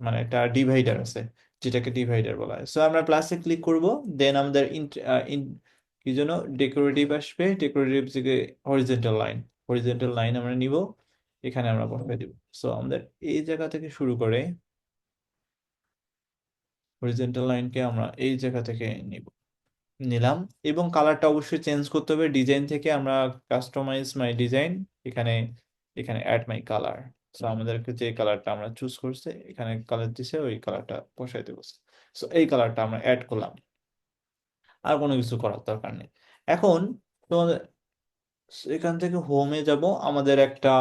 Speaker 1: মানে একটা ডিভাইডার আছে, যেটাকে ডিভাইডার বলা হয়। সো আমরা প্লাসে ক্লিক করব, দেন আমাদের কি যেন ডেকোরেটিভ আসবে, ডেকোরেটিভ থেকে হরিজেন্টাল লাইন, হরিজেন্টাল লাইন আমরা নিব, এখানে আমরা বসাই দিব। সো আমাদের এই জায়গা থেকে শুরু করে হরিজেন্টাল লাইনকে আমরা এই জায়গা থেকে নিলাম, এবং কালারটা অবশ্যই চেঞ্জ করতে হবে। ডিজাইন থেকে আমরা কাস্টমাইজ মাই ডিজাইন, এখানে এখানে অ্যাড মাই কালার। সো আমাদেরকে যে কালারটা আমরা চুজ করছি, এখানে কালার দিছে, ওই কালারটা বসাই দেবো। সো এই কালারটা আমরা অ্যাড করলাম, আর কোনো কিছু করার দরকার নেই। এখন তোমাদের এখান থেকে হোমে যাব, আমাদের একটা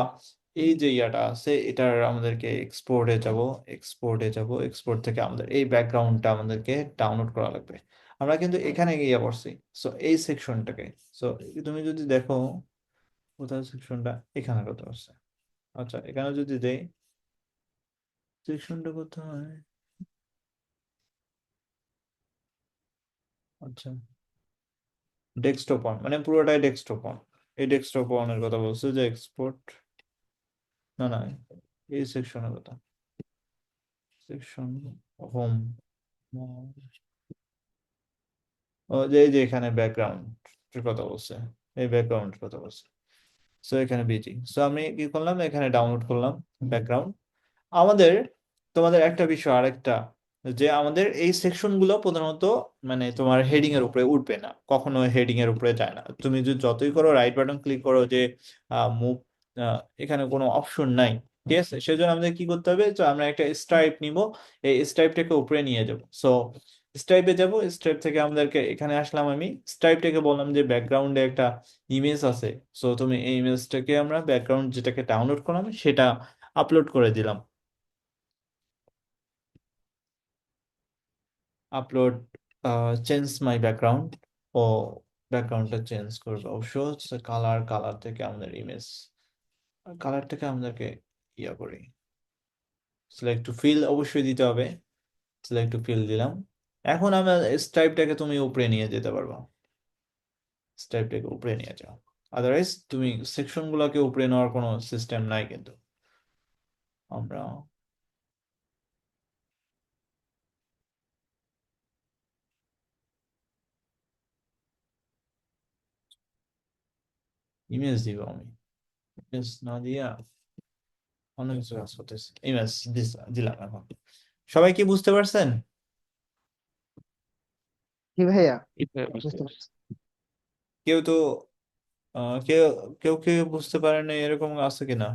Speaker 1: এই যে ইয়াটা আছে, এটার আমাদেরকে এক্সপোর্টে যাব, এক্সপোর্ট থেকে আমাদের এই ব্যাকগ্রাউন্ডটা আমাদেরকে ডাউনলোড করা লাগবে। আমরা কিন্তু এখানে গিয়ে পড়ছি, সো এই সেকশনটাকে, সো তুমি যদি দেখো কোথায় সেকশনটা, এখানে কোথাও আছে। আচ্ছা, এখানে যদি দেই, সেকশনটা কোথায়? আচ্ছা, ডেস্কটপ অন, মানে পুরোটাই ডেস্কটপ অন। এই ডেস্কটপ অনের কথা বলছে, যে এক্সপোর্ট, না না, এই সেকশনের কথা, সেকশন হোম, ও যে এই যে এখানে ব্যাকগ্রাউন্ড কথা বলছে, এই ব্যাকগ্রাউন্ড কথা বলছে। সো এখানে বিজি, সো আমি কি করলাম, এখানে ডাউনলোড করলাম ব্যাকগ্রাউন্ড। আমাদের তোমাদের একটা বিষয় আরেকটা, যে আমাদের এই সেকশন গুলো প্রধানত মানে তোমার হেডিং এর উপরে উঠবে না, কখনো হেডিং এর উপরে যায় না। তুমি যদি যতই করো রাইট বাটন ক্লিক করো যে মুভ, এখানে কোনো অপশন নাই, ঠিক আছে? সেজন্য আমাদের কি করতে হবে, তো আমরা একটা স্ট্রাইপ নিব, এই স্ট্রাইপটাকে উপরে নিয়ে যাব। সো স্ট্রাইপে যাব, স্ট্রাইপ থেকে আমাদেরকে এখানে আসলাম, আমি স্ট্রাইপটাকে বললাম যে ব্যাকগ্রাউন্ডে একটা ইমেজ আছে, সো তুমি এই ইমেজটাকে, আমরা ব্যাকগ্রাউন্ড যেটাকে ডাউনলোড করলাম সেটা আপলোড করে দিলাম। আপলোড, চেঞ্জ মাই ব্যাকগ্রাউন্ড, ও ব্যাকগ্রাউন্ডটা চেঞ্জ করবে অবশ্য। কালার থেকে আমাদের ইমেজ, কালারটাকে আমাদেরকে ইয়া করি, সিলেক্ট টু ফিল অবশ্যই দিতে হবে, সিলেক্ট টু ফিল দিলাম। এখন আমরা স্ট্রাইপটাকে তুমি উপরে নিয়ে যেতে পারবো, স্ট্রাইপটাকে উপরে নিয়ে যাও, আদারওয়াইজ তুমি সেকশন গুলোকে উপরে নেওয়ার কোনো সিস্টেম নাই কিন্তু। আমরা ইমেজ দিব, আমি ইমেজ না দিয়া অন্য কিছু কাজ করতেছি, ইমেজ দিলাম। এখন সবাই কি বুঝতে পারছেন?
Speaker 5: জি ভাইয়া,
Speaker 2: বুঝতে
Speaker 5: বুঝতে
Speaker 2: পারছি।
Speaker 5: পারছি।
Speaker 1: কেউ তো কেউ কেউ কেউ বুঝতে পারে না, এরকম আছে কিনা?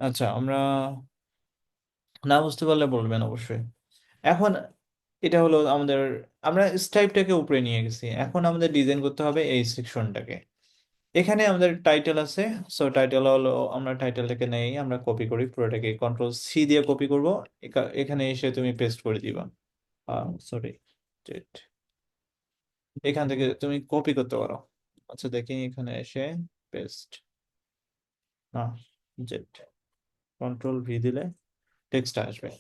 Speaker 1: আচ্ছা, আমরা না বুঝতে পারলে বলবেন অবশ্যই। এখন এটা হলো আমাদের, আমরা স্টাইপটাকে উপরে নিয়ে গেছি, এখন আমাদের ডিজাইন করতে হবে এই সেকশনটাকে। এখানে আমাদের টাইটেল আছে, সো টাইটেল হলো, আমরা টাইটেলটাকে নেই, আমরা কপি করি পুরোটাকে, কন্ট্রোল সি দিয়ে কপি করব, এখানে এসে তুমি পেস্ট করে দিবা, সরি, এখান থেকে তুমি কপি করতে পারো। আচ্ছা দেখি, এখানে এসে পেস্ট, না, জেড, কন্ট্রোল ভি দিলে টেক্সট আসবে।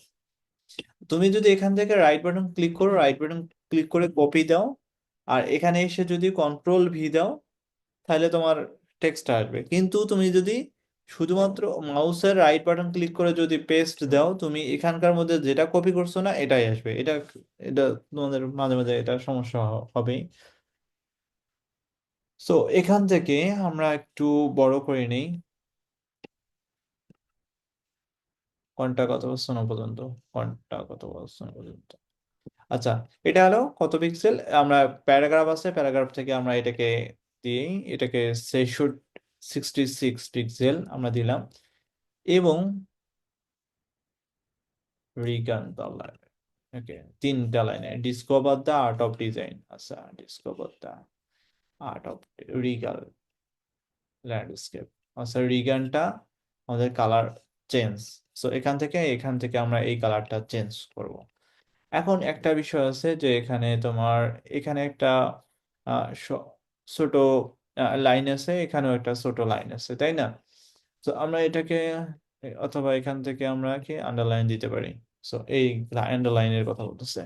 Speaker 1: তুমি যদি এখান থেকে রাইট বাটন ক্লিক করো, রাইট বাটন ক্লিক করে কপি দাও, আর এখানে এসে যদি কন্ট্রোল ভি দাও, তাহলে তোমার টেক্সট আসবে। কিন্তু তুমি যদি শুধুমাত্র মাউসের রাইট বাটন ক্লিক করে যদি পেস্ট দাও, তুমি এখানকার মধ্যে যেটা কপি করছো না এটাই আসবে। এটা এটা তোমাদের মাঝে মাঝে এটা সমস্যা হবেই। সো এখান থেকে আমরা একটু বড় করে নেই, কোনটা কত বছর পর্যন্ত, কোনটা কত বছর পর্যন্ত। আচ্ছা, এটা হলো কত পিক্সেল, আমরা প্যারাগ্রাফ আছে, প্যারাগ্রাফ থেকে আমরা এটাকে দিই, এটাকে 66 পিক্সেল আমরা দিলাম, এবং রিগান লাইন, ওকে, 3টা লাইনে discover the art of design. আচ্ছা, discover the art of regal landscape. আচ্ছা, রিগানটা আমাদের কালার চেঞ্জ, সো এখান থেকে আমরা এই কালারটা চেঞ্জ করব। এখন একটা বিষয় আছে যে এখানে তোমার, এখানে একটা ছোট লাইন আছে, এখানেও একটা ছোট লাইন আছে, তাই না? তো আমরা এটাকে অথবা এখান থেকে আমরা কি আন্ডারলাইন দিতে পারি। সো এই আন্ডারলাইনের কথা বলতেছে।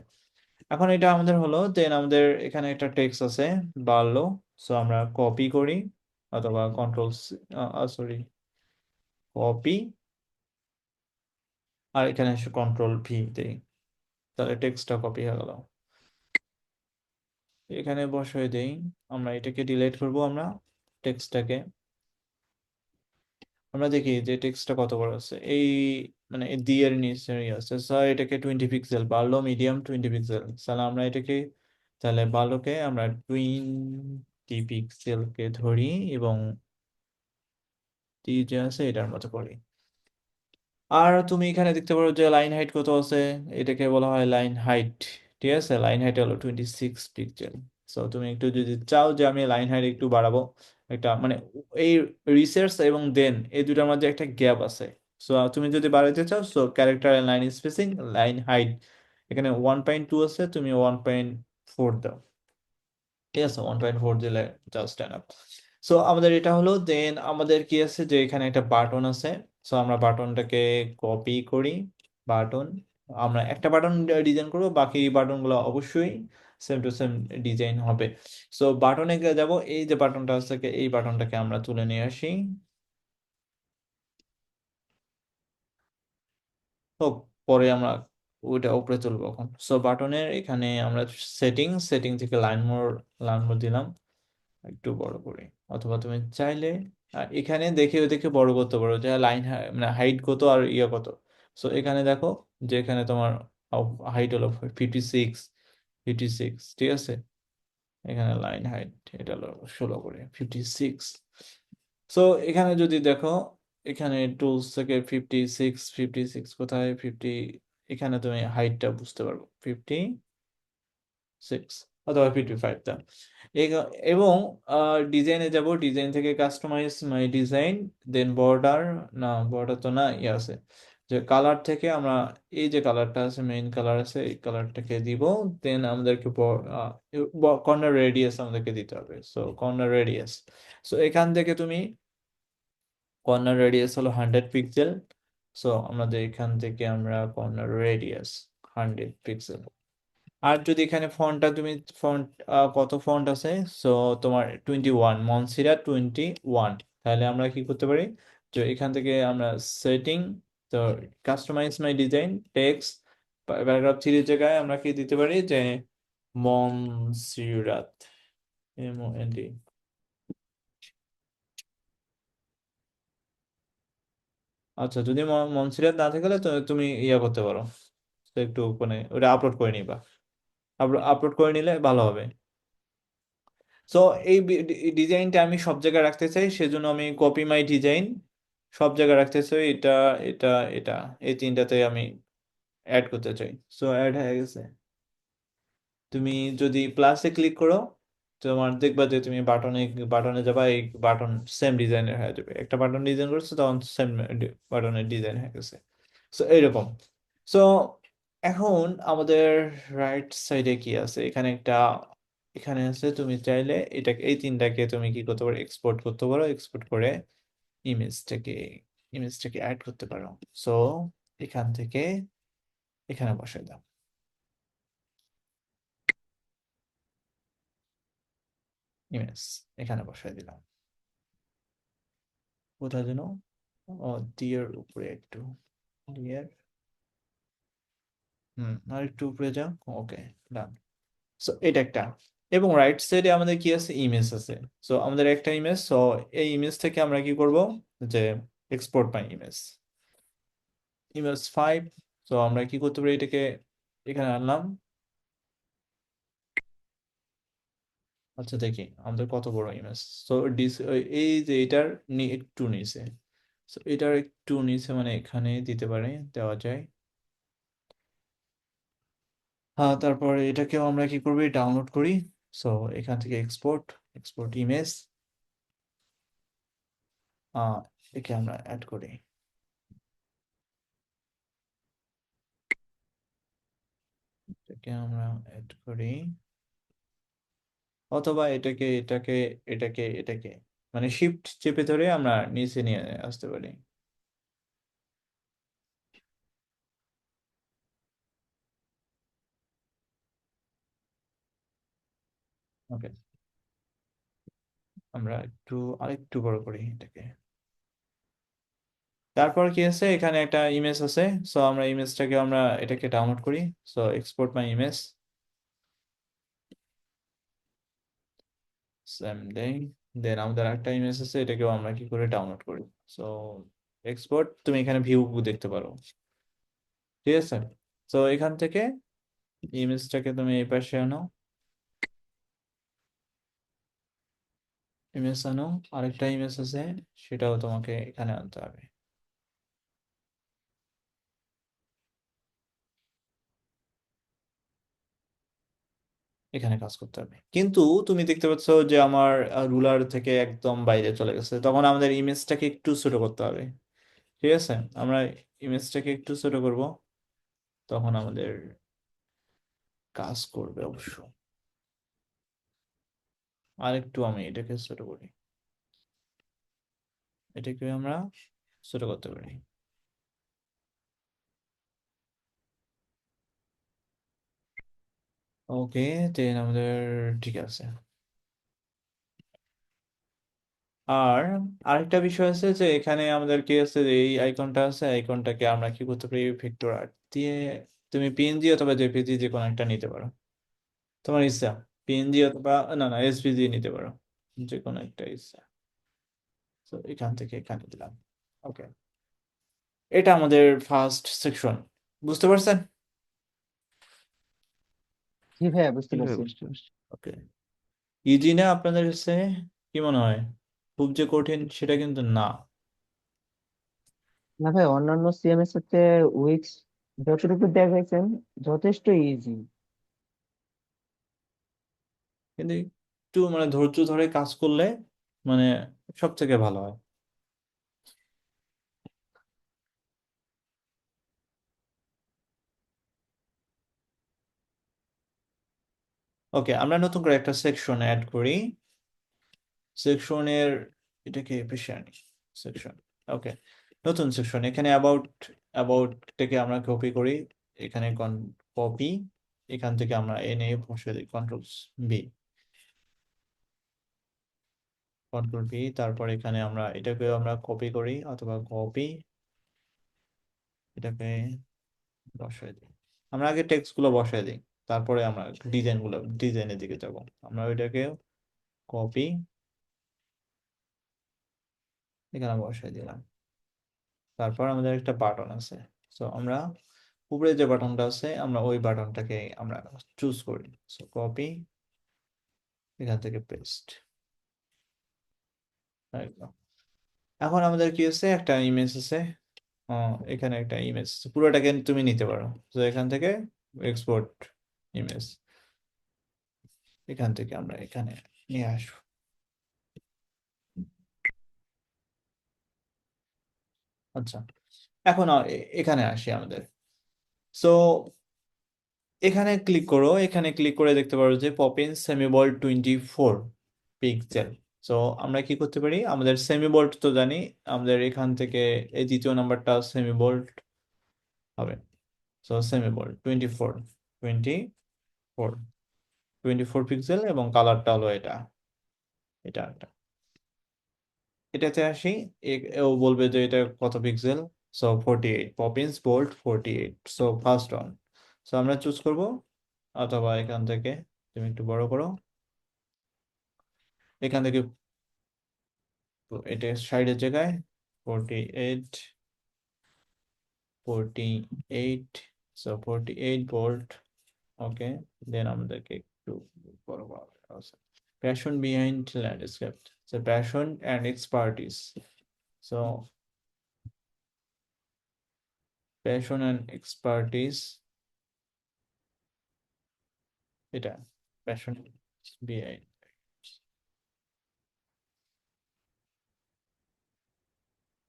Speaker 1: এখন এটা আমাদের হলো, দেন আমাদের এখানে একটা টেক্সট আছে বাড়লো, সো আমরা কপি করি অথবা কন্ট্রোল, সরি, কপি, আর এখানে এসে কন্ট্রোল ভি দেই, তাহলে টেক্সটটা কপি হয়ে গেল। এখানে বসায় দেই, আমরা এটাকে ডিলিট করব, আমরা টেক্সটটাকে, আমরা দেখি যে টেক্সটটা কত বড় আছে, এই মানে এই ডি এর নিচেই আছে, স্যার এটাকে 20 পিক্সেল বাড়লো, মিডিয়াম 20 পিক্সেল, তাহলে আমরা এটাকে, তাহলে বাড়লোকে আমরা 20 পিক্সেলকে ধরি এবং ডি যে আছে এটার মতো করি। আর তুমি এখানে দেখতে পারো যে লাইন হাইট কত আছে, এটাকে বলা হয় লাইন হাইট। ঠিক আছে, লাইন হাইট হলো 26 পিক্সেল। সো তুমি একটু যদি চাও যে আমি লাইন হাইট একটু বাড়াবো, একটা মানে এই রিসার্চ এবং দেন এই দুটার মধ্যে একটা গ্যাপ আছে, সো তুমি যদি বাড়াইতে চাও, so character line spacing line height এখানে 1.2 আছে, তুমি 1.4 দাও। ঠিক আছে, 1.4 দিলে জাস্ট এনাফ। সো আমাদের এটা হলো, দেন আমাদের কি আছে যে এখানে একটা বাটন আছে, সো আমরা বাটনটাকে কপি করি, বাটন, আমরা একটা বাটন ডিজাইন করবো, বাকি বাটনগুলো অবশ্যই সেম টু সেম ডিজাইন হবে। সো বাটনে যাব, এই যে বাটনটা আছে, এই বাটনটাকে আমরা তুলে নিয়ে আসি, হোক, পরে আমরা ওইটা উপরে তুলবো এখন। সো বাটনের এখানে আমরা সেটিং থেকে লাইন মোর দিলাম, একটু বড় করি, অথবা তুমি চাইলে এখানে দেখে দেখে বড় করতে পারো যে লাইন মানে হাইট কত আর ইয়ে কত। সো এখানে দেখো যে এখানে তোমার হাইট হলো 56, ঠিক আছে, এখানে লাইন হাইট এটা হলো 16 করে 56। সো এখানে যদি দেখো, এখানে টুলস থেকে 56 কোথায় 50, এখানে তুমি হাইটটা বুঝতে পারবো 56 অথবা 55 টা। এবং ডিজাইনে যাব, ডিজাইন থেকে কাস্টমাইজ মাই ডিজাইন, দেন বর্ডার, না বর্ডার তো না, ইয়ে আছে যে কালার থেকে আমরা এই যে কালারটা আছে, মেইন কালার আছে, এই কালারটাকে দিব, দেন আমাদেরকে কর্নার রেডিয়াস আমাদেরকে দিতে হবে, সো কর্নার রেডিয়াস। সো এখান থেকে তুমি, কর্নার রেডিয়াস হলো 100 পিক্সেল, সো আমাদের এখান থেকে আমরা কর্নার রেডিয়াস 100 পিক্সেল। আর যদি এখানে ফন্টটা তুমি ফন্ট, কত ফন্ট আছে, সো তোমার 21, মনসিরা 21, তাহলে আমরা কি করতে পারি, যে এখান থেকে আমরা সেটিং, তো কাস্টমাইজ মাই ডিজাইন টেক্সট, প্যারাগ্রাফ 3 জায়গায় আমরা কি দিতে পারি যে মনসিরাত, MOND। আচ্ছা, যদি মনসিরাত না থাকে তাহলে তুমি ইয়া করতে পারো, তো একটু মানে ওটা আপলোড করে নিবা, আপলোড করে নিলে ভালো হবে। সো এই ডিজাইনটা আমি সব জায়গায় রাখতে চাই, সেজন্য আমি কপি মাই ডিজাইন সব জায়গায় রাখতে চাই, এটা এটা এটা এই 3টাতে আমি অ্যাড করতে চাই। সো অ্যাড হয়ে গেছে, তুমি যদি প্লাসে ক্লিক করো, তোমার দেখবা যে তুমি বাটনে বাটনে যাবা, এই বাটন সেম ডিজাইনের হয়ে যাবে, একটা বাটন ডিজাইন করছো তখন সেম বাটনের ডিজাইন হয়ে গেছে। সো এইরকম। সো এখন আমাদের রাইট সাইডে কি আছে, এখানে একটা, এখানে আছে, তুমি চাইলে এটাকে এই 3টাকে তুমি কি করতে পারো, এক্সপোর্ট করতে পারো, এক্সপোর্ট করে ইমেজটাকে ইমেজটাকে অ্যাড করতে পারো। সো এখান থেকে এখানে বসাই দাও, ইমেজ এখানে বসাই দিলাম, কোথায় যেন, ও ডিয়ের উপরে একটু, ডিয়ের, আর একটু উপরে যাও, ওকে, ডান। সো এটা একটা, এবং রাইট সাইডে আমাদের কি আছে, ইমেজ আছে। সো আমাদের একটা ইমেজ, সো এই ইমেজ থেকে আমরা কি করব, যে এক্সপোর্ট মাই ইমেজ, ইমেজ 5। তো আমরা কি করতে পারি, এটাকে এখানে আনলাম। আচ্ছা দেখি আমাদের কত বড় ইমেজ। তো এই যে এটার একটু নিচে, তো এটার একটু নিচে মানে এখানে দিতে পারে, দেওয়া যায়। হ্যাঁ, তারপরে এটাকেও আমরা কি করবি, ডাউনলোড করি। সো এখান থেকে এক্সপোর্ট, এক্সপোর্ট ইমেজ, একে আমরা অ্যাড করি। এটাকে আমরা অ্যাড করি, অথবা এটাকে মানে শিফট চেপে ধরে আমরা নিচে নিয়ে আসতে পারি। ওকে, আমরা আরেকটু বড় করি এটাকে। তারপর কি আছে, এখানে একটা ইমেজ আছে। সো আমরা ইমেজটাকে আমরা এটাকে ডাউনলোড করি। সো এক্সপোর্ট মাই ইমেজ, সেম দেই। দেন আমাদের একটা ইমেজ আছে, এটাকেও আমরা কি করে ডাউনলোড করি। সো এক্সপোর্ট, তুমি এখানে ভিউ দেখতে পারো, ঠিক আছে। তো এখান থেকে ইমেজটাকে তুমি এই পাশে আনো, ইমেজ আনো। আরেকটা ইমেজ আছে, সেটাও তোমাকে এখানে আনতে হবে। এখানে কাজ করতে হবে, কিন্তু তুমি দেখতে পাচ্ছ যে আমার রুলার থেকে একদম বাইরে চলে গেছে। তখন আমাদের ইমেজটাকে একটু ছোট করতে হবে, ঠিক আছে। আমরা ইমেজটাকে একটু ছোট করব, তখন আমাদের কাজ করবে অবশ্য। আরেকটু আমি এটাকে ছোট করি, এটাকে আমরা ছোট করতে পারি। ওকে, দেন আমাদের ঠিক আছে। আর আরেকটা বিষয় আছে যে এখানে আমাদের কি আছে, যে এই আইকনটা আছে, আইকনটাকে আমরা কি করতে পারি, ভেক্টর আর্ট দিয়ে। তুমি পিএনজি অথবা জেপিজি যে কোনো একটা নিতে পারো, তোমার ইচ্ছা। পিএনজি অথবা না না এসভিজি নিতে পারো, যে কোনো একটা ইচ্ছা। তো এখান থেকে এখানে দিলাম। ওকে, এটা আমাদের ফার্স্ট সেকশন, বুঝতে পারছেন?
Speaker 5: জি ভাইয়া, বুঝতে
Speaker 2: ঠিক আছে,
Speaker 5: পারছি।
Speaker 2: বুঝতে পারছি।
Speaker 1: ওকে, ইজি না আপনাদের কাছে? কি মনে হয়, খুব যে কঠিন সেটা কিন্তু না।
Speaker 5: না ভাই, অন্যান্য সিএমএস হচ্ছে উইক্স যতটুকু দেখাইছেন যথেষ্ট ইজি।
Speaker 1: কিন্তু একটু মানে ধৈর্য ধরে কাজ করলে মানে সব থেকে ভালো হয়। ওকে, আমরা নতুন করে একটা সেকশন অ্যাড করি। সেকশনের এটাকে পেশে আনি, সেকশন। ওকে, নতুন সেকশন। এখানে অ্যাবাউটটাকে আমরা কপি করি, এখানে কপি, এখান থেকে আমরা এনে বসে দিই কন্ট্রোল বি, কন্ট্রোল বি। তারপর এখানে আমরা এটাকে আমরা কপি করি, অথবা কপি, এটাকে বসাই দিই। আমরা আগে টেক্সট গুলো বসাই দিই, তারপরে আমরা ডিজাইনের দিকে যাব। আমরা ওইটাকে কপি, এখানে বসাই দিলাম। তারপর আমাদের একটা বাটন আছে। সো আমরা উপরে যে বাটনটা আছে, আমরা ওই বাটনটাকে আমরা চুজ করি। সো কপি, এখান থেকে পেস্ট, একদম। এখন আমাদের কি আছে, একটা ইমেজ আছে। এখানে একটা ইমেজ, পুরোটাকে তুমি নিতে পারো। তো এখান থেকে এক্সপোর্ট ইমেজ, এখান থেকে আমরা এখানে নিয়ে আসবো। আচ্ছা, এখন এখানে আসি আমাদের। সো এখানে ক্লিক করো, এখানে ক্লিক করে দেখতে পারো যে পপিন সেমিবোল্ড 24 পিক্সেল। সো আমরা কি করতে পারি, আমাদের সেমিবোল্ড তো জানি, আমাদের এখান থেকে এই দ্বিতীয় নাম্বারটা সেমিবোল্ড হবে। সো সেমিবোল্ড 24 পিক্সেল, এবং কালারটা হলো এটা, এটা একটা। এটাতে আসি, ও বলবে যে এটা কত pixel. So 48, Poppins bold 48। So first one. So আমরা চুজ করব, অথবা এখান থেকে তুমি একটু বড় করো, এখান থেকে এটা সাইডের জায়গায় 48, 48, so 48 volt. ওকে, দেন আমাদেরকে একটু বড় passion behind landscape, so passion and expertise, so passion and expertise, এটা passion behind.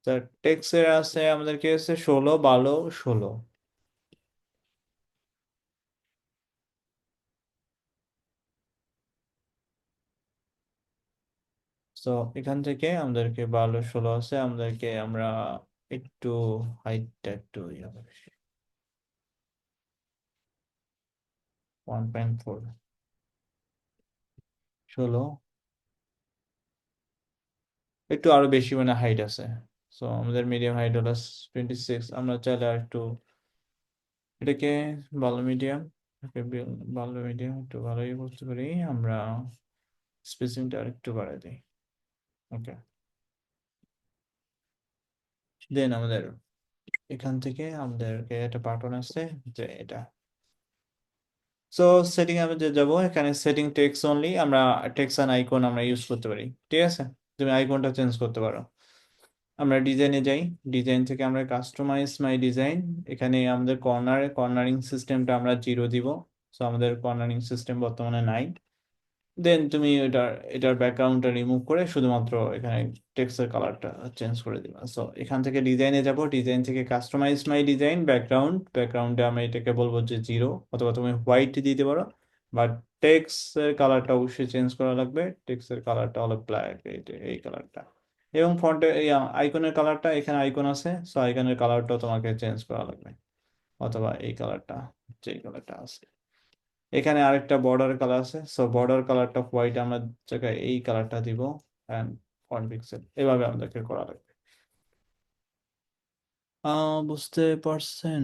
Speaker 1: তা টেক্সের আছে আমাদের কি আছে 16, 12, 16। তো এখান থেকে আমাদেরকে 12, 16 আছে, আমাদেরকে আমরা একটু হাইটটা একটু 1.4, 16 একটু আরো বেশি মানে হাইট আছে। সো আমাদের মিডিয়াম হাইট হলো 26, আমরা চাইলে আর একটু এটাকে ভালো মিডিয়াম, ভালো মিডিয়াম একটু ভালোই করতে পারি আমরা, স্পেসিংটা আর একটু বাড়াই দিই। ওকে, দেন আমাদের এখান থেকে আমাদেরকে একটা বাটন আছে যে এটা, সো সেটিং আমি যে যাবো, এখানে সেটিং টেক্সট অনলি, আমরা টেক্সট অ্যান্ড আইকন আমরা ইউজ করতে পারি, ঠিক আছে। তুমি আইকনটা চেঞ্জ করতে পারো। আমরা ডিজাইনে যাই, ডিজাইন থেকে আমরা কাস্টমাইজ মাই ডিজাইন, এখানে আমাদের কর্নারিং সিস্টেমটা আমরা 0 দিব, সো আমাদের কর্নারিং সিস্টেম বর্তমানে নাই। দেন তুমি এটার ব্যাকগ্রাউন্ডটা রিমুভ করে শুধুমাত্র এখানে টেক্সটের কালারটা চেঞ্জ করে দিবা। সো এখান থেকে ডিজাইনে যাব, ডিজাইন থেকে কাস্টমাইজ মাই ডিজাইন, ব্যাকগ্রাউন্ডে আমি এটাকে বলবো যে 0, অথবা তুমি হোয়াইট দিতে পারো, বাট টেক্সটের কালারটা অবশ্যই চেঞ্জ করা লাগবে। টেক্সটের কালারটা হলো ব্ল্যাক, এই কালারটা। এবং ফন্টের এই আইকনের কালারটা, এখানে আইকন আছে, সো আইকনের কালারটাও তোমাকে চেঞ্জ করা লাগবে, অথবা এই কালারটা, যেই কালারটা আছে। এখানে আরেকটা বর্ডার কালার আছে, সো বর্ডার কালারটা হোয়াইট আমরা জায়গায় এই কালারটা দিব, এন্ড ফন্ট পিক্সেল, এভাবে আমাদেরকে করা লাগবে। বুঝতে পারছেন?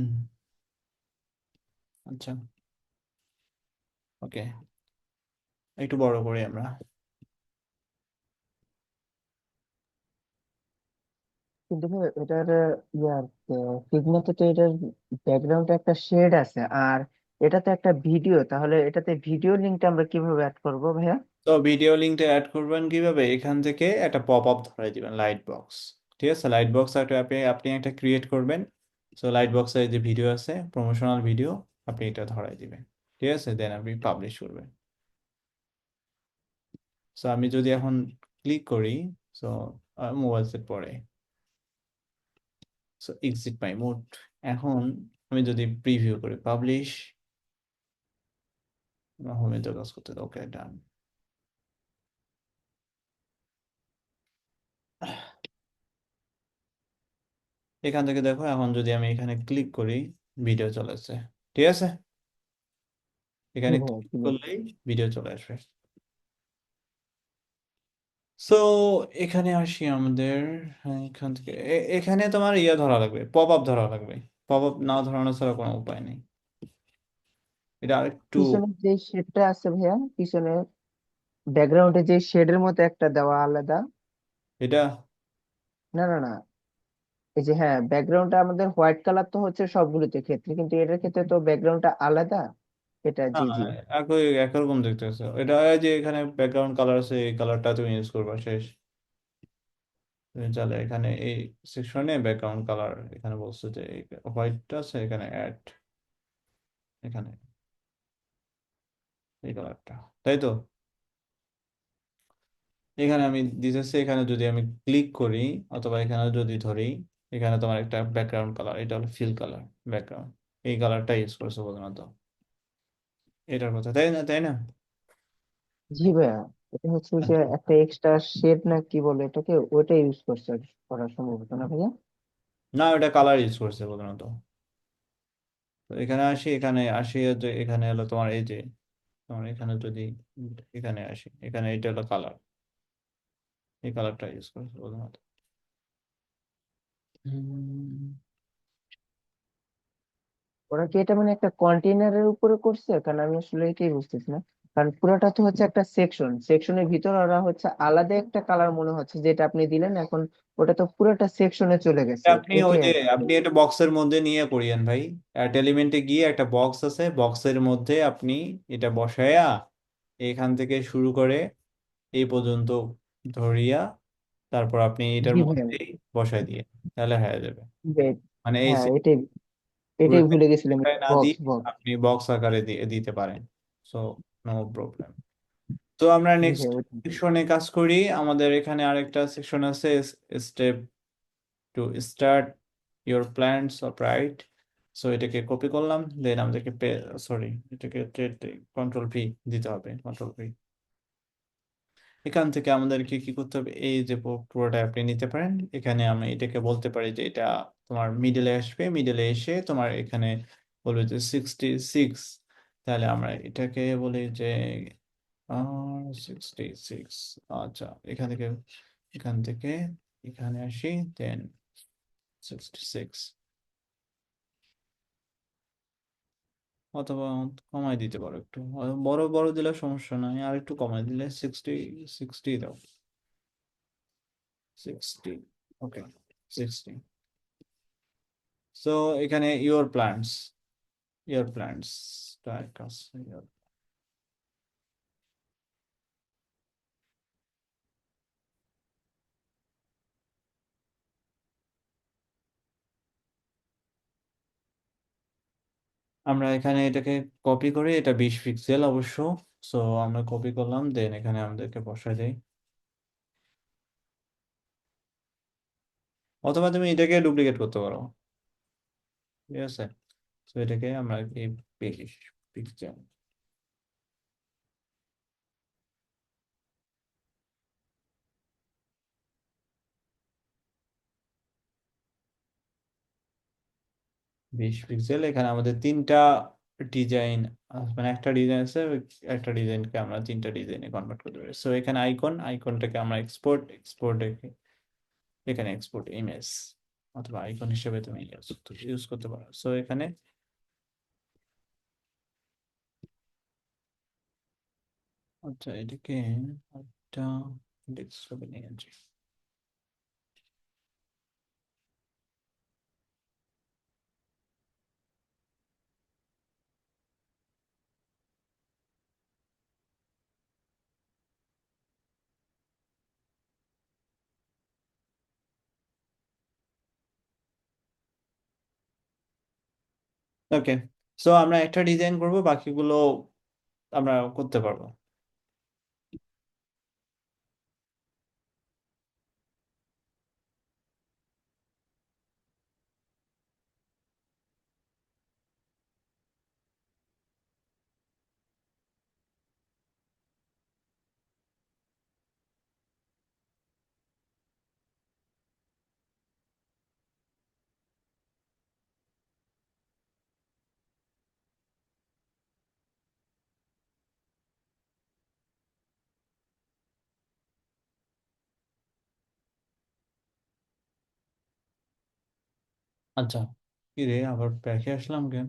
Speaker 1: আচ্ছা, ওকে, একটু বড় করি আমরা।
Speaker 5: কিন্তু ভাই এটার ইয়ার ফিগমাতে তো এটার ব্যাকগ্রাউন্ডে একটা শেড আছে, আর এটা তো একটা ভিডিও, তাহলে এটাতে ভিডিও লিঙ্কটা আমরা কিভাবে অ্যাড করবো ভাইয়া?
Speaker 1: তো ভিডিও লিঙ্কটা অ্যাড করবেন কিভাবে, এখান থেকে একটা পপ আপ ধরাই দিবেন, লাইট বক্স, ঠিক আছে। লাইট বক্স একটা আপনি একটা ক্রিয়েট করবেন, সো লাইট বক্সে যে ভিডিও আছে, প্রমোশনাল ভিডিও, আপনি এটা ধরাই দিবেন, ঠিক আছে। দেন আপনি পাবলিশ করবেন। সো আমি যদি এখন ক্লিক করি, সো মোবাইল সেট পরে, সো এক্সিট মাই মোড। এখন আমি যদি প্রিভিউ করি, পাবলিশ, হোমে তো কাজ করতে, ওকে ডান। এখান থেকে দেখো, এখন যদি আমি এখানে ক্লিক করি, ভিডিও চলে আসছে, ঠিক আছে।
Speaker 5: জি
Speaker 1: এখানে
Speaker 5: ভাইয়া,
Speaker 1: ক্লিক
Speaker 5: কি বলবো?
Speaker 1: করলেই ভিডিও চলে আসবে। সো এখানে আসি আমাদের, হ্যাঁ, এখান থেকে এখানে তোমার ইয়ে ধরা লাগবে, পপ আপ ধরা লাগবে। পপ আপ না ধরানো ছাড়া কোনো উপায় নেই। এটা আরেকটু,
Speaker 5: পিছনে যে শেডটা আছে ভাইয়া, পিছনে ব্যাকগ্রাউন্ডে যে শেডের মতো একটা দেওয়া আলাদা।
Speaker 1: এটা
Speaker 5: না না না, এই যে হ্যাঁ, ব্যাকগ্রাউন্ডটা আমাদের হোয়াইট কালার তো হচ্ছে সবগুলোতে ক্ষেত্রে, কিন্তু এটার ক্ষেত্রে তো ব্যাকগ্রাউন্ডটা আলাদা। এটা
Speaker 1: না
Speaker 5: জি
Speaker 1: না,
Speaker 5: জি।
Speaker 1: একরকম দেখতেছে এটা, এই যে এখানে ব্যাকগ্রাউন্ড কালার আছে, এই কালারটা তুমি ইউজ করবা, শেষ। তুমি চাইলে এখানে এই সেকশনে ব্যাকগ্রাউন্ড কালার, এখানে বলছে যে হোয়াইটটা আছে, এখানে অ্যাড, এখানে এই কালারটা, তাই তো। এখানে আমি দিতেছি, এখানে যদি আমি ক্লিক করি, অথবা এখানে যদি ধরি, এখানে তোমার একটা ব্যাকগ্রাউন্ড কালার, এটা হলো ফিল কালার, ব্যাকগ্রাউন্ড, এই কালারটা ইউজ করছো প্রধানত এটার কথা, তাই না, তাই না?
Speaker 5: জি ভাইয়া, এটা হচ্ছে যে
Speaker 1: আচ্ছা।
Speaker 5: একটা এক্সট্রা শেড না কি বলে এটাকে, ওইটা ইউজ করছে করা সম্ভবত, না ভাইয়া?
Speaker 1: না, ওটা কালার ইউজ করছে প্রধানত। তো এখানে আসি, এখানে আসি যে এখানে হলো তোমার এই যে, তোমার এখানে যদি এখানে আসি, এখানে এটা হলো কালার, এই কালারটা ইউজ করছে প্রধানত। হুম,
Speaker 5: ওরা কি এটা মানে একটা কন্টেনারের উপরে করছে? কারণ আমি আসলে এটাই বুঝতেছি না। কারণ পুরোটা তো হচ্ছে একটা সেকশন, সেকশনের ভিতর ওরা হচ্ছে আলাদা একটা কালার মনে হচ্ছে যেটা আপনি দিলেন এখন, ওটা তো পুরোটা সেকশনে চলে গেছে,
Speaker 1: আপনি ওই
Speaker 5: এটাই
Speaker 1: যে
Speaker 5: আর কি।
Speaker 1: আপনি একটা বক্সের মধ্যে নিয়ে করিয়েন ভাই। অ্যাট এলিমেন্টে গিয়ে একটা বক্স আছে, বক্সের মধ্যে আপনি এটা বসায়া এখান থেকে শুরু করে এই পর্যন্ত ধরিয়া তারপর আপনি এটার
Speaker 5: জি ভাইয়া,
Speaker 1: মধ্যেই বসাই দিয়ে তাহলে হয়ে যাবে।
Speaker 5: যে-
Speaker 1: মানে এই
Speaker 5: হ্যাঁ এটাই, এটাই ভুলে গেছিলাম,
Speaker 1: পুরোটাই না
Speaker 5: বক্স
Speaker 1: দিয়ে
Speaker 5: বক্স।
Speaker 1: আপনি বক্স আকারে দিয়ে দিতে পারেন। So no problem. তো আমরা
Speaker 5: জি
Speaker 1: নেক্সট
Speaker 5: ভাইয়া
Speaker 1: সেকশনে কাজ করি। আমাদের এখানে আরেকটা সেকশন আছে, step to start your plans of right. So এটাকে কপি করলাম, দেন আমাদেরকে সরি, এটাকে কন্ট্রোল ভি দিতে হবে, কন্ট্রোল ভি। এখান থেকে আমাদেরকে কি করতে হবে, এই যে পুরোটা আপনি নিতে পারেন। এখানে আমি এটাকে বলতে পারি যে এটা তোমার মিডলে আসবে, মিডলে এসে তোমার এখানে বলবে যে 66। তাহলে আমরা এটাকে বলি যে 66। আচ্ছা, এখান থেকে এখানে আসি, দেন 66, অথবা কমাই দিতে পারো একটু। বড় বড় দিলে সমস্যা নাই, আর একটু কমাই দিলে 60 দাও, 60। ওকে, 60। সো এখানে ইওর প্ল্যান্টস আছে। আমরা এখানে এটাকে কপি করে, এটা 20 পিক্সেল অবশ্য। সো আমরা কপি করলাম, দেন এখানে আমাদেরকে বসায় দেই। অথবা তুমি এটাকে ডুপ্লিকেট করতে পারো, ঠিক আছে। তো এটাকে আমরা এই 20 পিক্সেল। এখানে আমাদের তিনটা ডিজাইন, মানে একটা ডিজাইন আছে, একটা ডিজাইনকে আমরা তিনটা ডিজাইনে কনভার্ট করতে পারি। সো এখানে আইকনটাকে আমরা এক্সপোর্ট এখানে এক্সপোর্ট ইমেজ, অথবা আইকন হিসেবে তুমি ইউজ করতে পারো। সো এখানে আচ্ছা, এটাকে একটা ডেস্কটপে নিয়ে যাচ্ছি। ওকে, সো আমরা একটা ডিজাইন করব, বাকিগুলো আমরা করতে পারবো। আচ্ছা, কি রে, আবার ব্যাকে আসলাম কেন?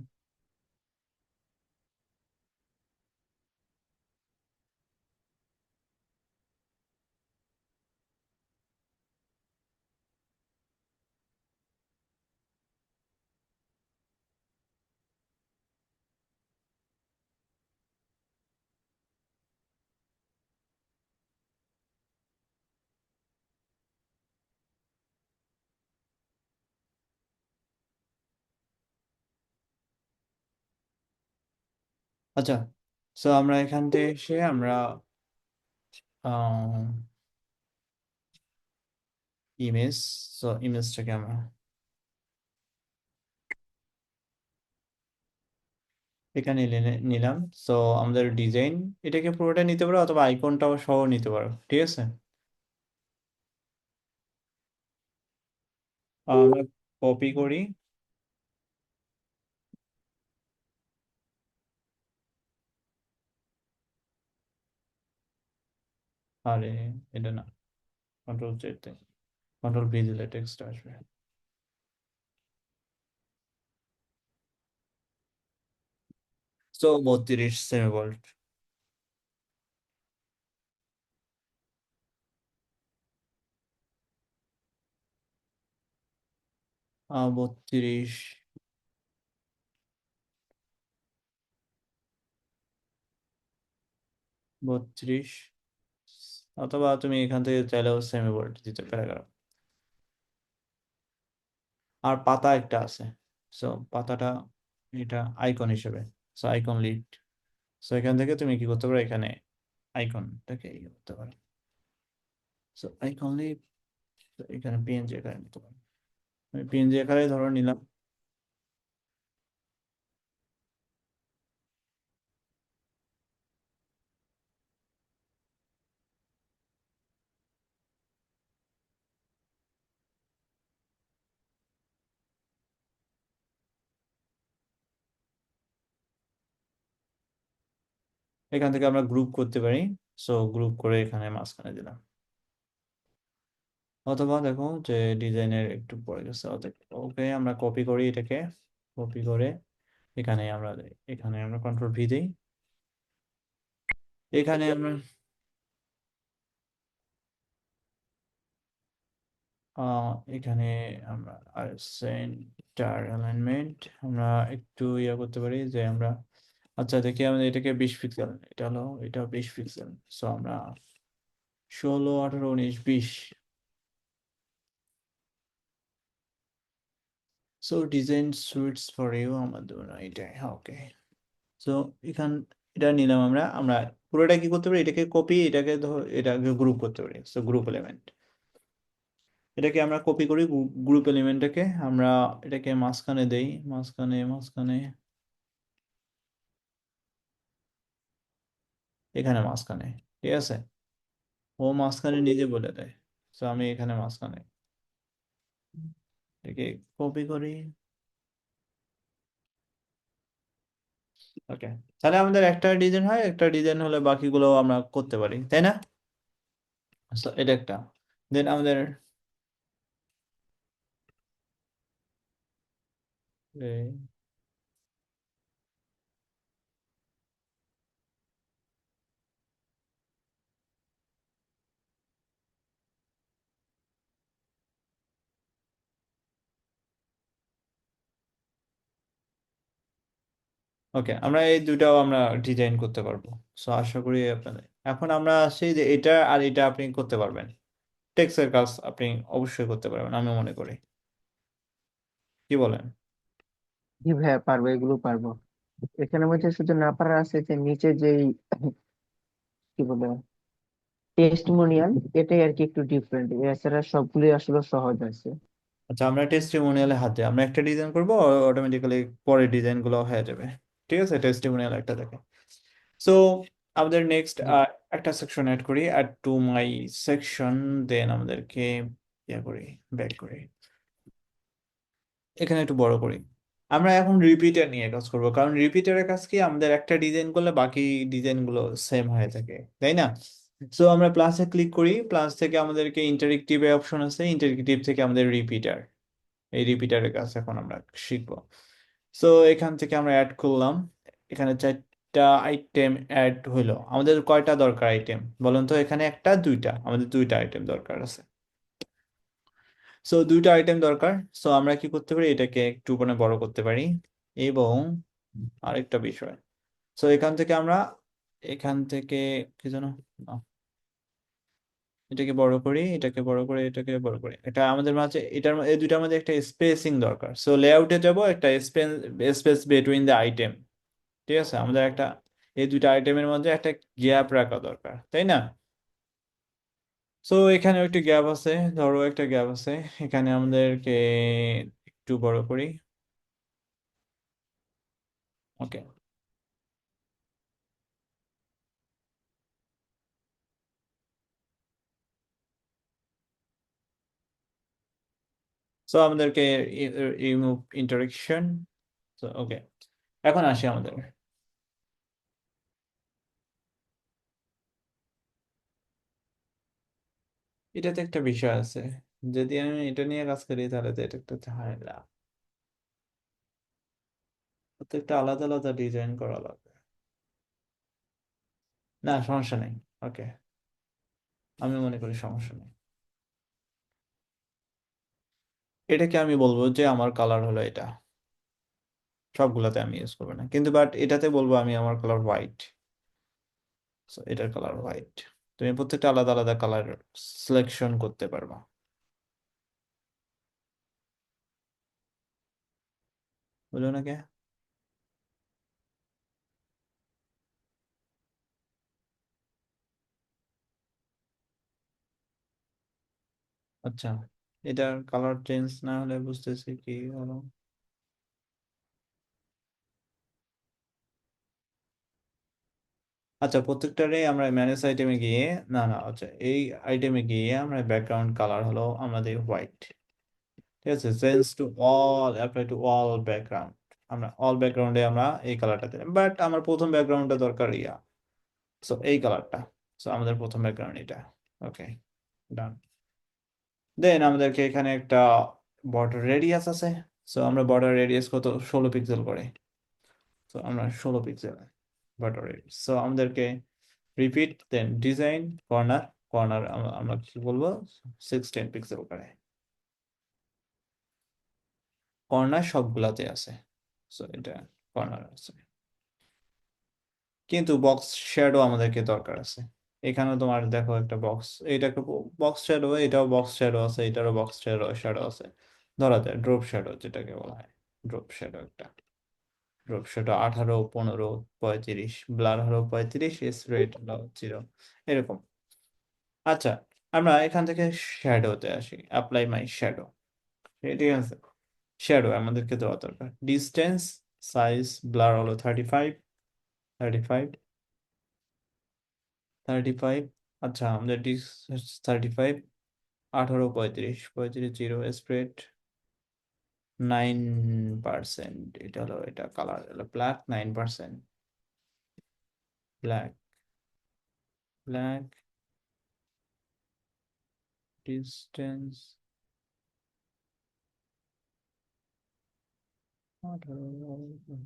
Speaker 1: আচ্ছা, সো আমরা এখান থেকে এসে আমরা ইমেজ, সো ইমেজটাকে আমরা এখানে নিলাম। সো আমাদের ডিজাইন, এটাকে পুরোটা নিতে পারো অথবা আইকনটাও সহ নিতে পারো, ঠিক আছে। আমরা কপি করি, আরে এটা না, কন্ট্রোল জেড, কন্ট্রোল ভি দিলে টেক্সট আসবে। So 32 semi volt. 32 32 অথবা তুমি এখান থেকে চাইলেও সেমি বোল্ড দিতে প্যারাগ্রাফ। আর পাতা একটা আছে, সো পাতাটা এটা আইকন হিসেবে, সো আইকন লিড। সো এখান থেকে তুমি কি করতে পারো, এখানে আইকনটাকে ইয়ে করতে পারো। সো আইকন লিড, এখানে পিএনজি আকারে নিতে পারো। আমি পিএনজি আকারে ধরো নিলাম। এখান থেকে আমরা গ্রুপ করতে পারি, সো গ্রুপ করে এখানে মাঝখানে দিলাম। অথবা দেখো যে ডিজাইনের একটু পড়ে গেছে, ওকে আমরা কপি করি, এটাকে কপি করে এখানে আমরা কন্ট্রোল ভি দিই। এখানে আমরা এখানে আমরা আর সেন্টার অ্যালাইনমেন্ট আমরা একটু ইয়া করতে পারি যে আমরা, আচ্ছা দেখি আমাদের এটাকে 20 পিক্সেল, এটা 20 পিক্সেল। সো আমরা 16, 18, 19, 20। So design suites for you আমাদের এটাই, ওকে। সো এখান এটা নিলাম আমরা পুরোটা কি করতে পারি, এটাকে কপি, এটাকে গ্রুপ করতে পারি। সো গ্রুপ এলিমেন্ট, এটাকে আমরা কপি করি, গ্রুপ এলিমেন্টটাকে আমরা এটাকে মাঝখানে দেই, মাঝখানে মাঝখানে এখানে মাঝখানে, ঠিক আছে। ও মাঝখানে নিজে বলে দেয়, তো আমি এখানে মাঝখানে এটাকে কপি করি। ওকে, তাহলে আমাদের একটা ডিজাইন হয়, একটা ডিজাইন হলে বাকিগুলো আমরা করতে পারি, তাই না? So, এটা একটা, দেন আমাদের ওকে, আমরা এই দুটাও আমরা ডিজাইন করতে পারবো। সো আশা করি আপনাদের এখন আমরা আসি যে এটা আর এটা আপনি করতে পারবেন, টেক্সটের কাজ আপনি অবশ্যই করতে পারবেন আমি মনে করি, কি বলেন?
Speaker 5: জি ভাইয়া, পারবো, এগুলো পারবো। এখানের মধ্যে শুধু না পারা আছে যে নিচে যেই কি বলে টেস্টিমোনিয়াল, এটাই আর কি একটু ডিফারেন্ট, এছাড়া সবগুলোই আসলে সহজ আছে।
Speaker 1: আচ্ছা, আমরা টেস্টিমোনিয়ালে হাতে আমরা একটা ডিজাইন করবো, অটোমেটিক্যালি পরের ডিজাইন গুলো হয়ে যাবে, ঠিক আছে। টেস্টিমোনিয়াল একটা দেখে। সো আমাদের নেক্সট একটা সেকশন অ্যাড করি, অ্যাড টু মাই সেকশন, দেন আমাদেরকে ইয়ে করি, ব্যাক করি, এখানে একটু বড় করি। আমরা এখন রিপিটার নিয়ে কাজ করব, কারণ রিপিটারের কাজ কি, আমাদের একটা ডিজাইন করলে বাকি ডিজাইন গুলো সেম হয়ে থাকে, তাই না? সো আমরা প্লাসে ক্লিক করি, প্লাস থেকে আমাদেরকে ইন্টারেক্টিভ অপশন আছে, ইন্টারেক্টিভ থেকে আমাদের রিপিটার, এই রিপিটারের কাজ এখন আমরা শিখবো। সো এখান থেকে আমরা অ্যাড করলাম, এখানে 4টা আইটেম অ্যাড হইলো। আমাদের কয়টা দরকার আইটেম বলুন তো, এখানে একটা দুইটা, আমাদের 2টা আইটেম দরকার আছে। সো 2টা আইটেম দরকার। সো আমরা কি করতে পারি, এটাকে একটু মানে বড় করতে পারি। এবং আরেকটা বিষয়, সো এখান থেকে কি যেন, না, এটাকে বড় করি, এটাকে বড় করে, এটাকে বড় করি, এটা আমাদের মাঝে এই দুটার মধ্যে একটা স্পেসিং দরকার। সো লেআউটে যাব, একটা স্পেস বিটুইন দ্য আইটেম, ঠিক আছে। আমাদের একটা এই দুইটা আইটেমের মধ্যে একটা গ্যাপ রাখা দরকার, তাই না? সো এখানে একটু গ্যাপ আছে, ধরো একটা গ্যাপ আছে, এখানে আমাদেরকে একটু বড় করি, ওকে। সো আমাদেরকে রিমুভ ইন্টারেকশন, ওকে। এখন আসি আমাদের, এটাতে একটা বিষয় আছে, যদি আমি এটা নিয়ে কাজ করি তাহলে তো এটা একটা ঝামেলা, প্রত্যেকটা আলাদা আলাদা ডিজাইন করা লাগবে। না, সমস্যা নেই, ওকে, আমি মনে করি সমস্যা নেই। এটাকে আমি বলবো যে আমার কালার হলো এটা। সবগুলাতে আমি ইউজ করবো না, কিন্তু বাট এটাতে বলবো আমি আমার কালার হোয়াইট। এটার কালার হোয়াইট। তুমি প্রত্যেকটা আলাদা আলাদা কালার সিলেকশন করতে পারবা। বুঝলো না কে? আচ্ছা, এটার কালার চেঞ্জ না হলে বুঝতেছি কি হলো। আচ্ছা, প্রত্যেকটারে আমরা ম্যানেজ আইটেমে গিয়ে, না না, আচ্ছা, এই আইটেমে গিয়ে আমরা ব্যাকগ্রাউন্ড কালার হলো আমাদের হোয়াইট। ঠিক আছে, change to all, apply to all background. আমরা অল ব্যাকগ্রাউন্ডে আমরা এই কালারটা দিলাম, বাট আমার প্রথম ব্যাকগ্রাউন্ডটা দরকার এই কালারটা। আমাদের প্রথম ব্যাকগ্রাউন্ড এটা। ওকে, ডান। দেন আমাদেরকে এখানে একটা বর্ডার রেডিয়াস আছে। আমরা বর্ডার রেডিয়াস কত, 16 পিক্সেল করে। আমরা 16 পিক্সেল বর্ডার রেডিয়াস। আমাদেরকে রিপিট, দেন ডিজাইন, কর্নার। কর্নার আমরা কি বলবো, 16 পিক্সেল করে। কর্নার সবগুলাতে আছে। এটা কর্নার আছে, কিন্তু বক্স শ্যাডো আমাদেরকে দরকার আছে। এখানে তোমার দেখো একটা বক্স, এইটাকে বক্স শ্যাডো, এটাও বক্স শ্যাডো আছে, এটারও বক্স শ্যাডো শ্যাডো আছে। ধরা যায় ড্রপ শ্যাডো যেটাকে বলা হয়। ড্রপ শ্যাডো একটা, ড্রপ শ্যাডো 18, 15, 35, ব্লার হলো 35, স্প্রেড হলো 0, এরকম। আচ্ছা, আমরা এখান থেকে শ্যাডোতে আসি, অ্যাপ্লাই মাই শ্যাডো। ঠিক আছে, শ্যাডো আমাদেরকে দেওয়া দরকার। ডিস্টেন্স, সাইজ, ব্লার হলো 35, 35, 35। আচ্ছা, আমাদের 35, 18, 35, 35, 0, স্প্রেড 9%। এটা হলো, এটা কালার হলো ব্ল্যাক, 9%। Black, black, distance 18।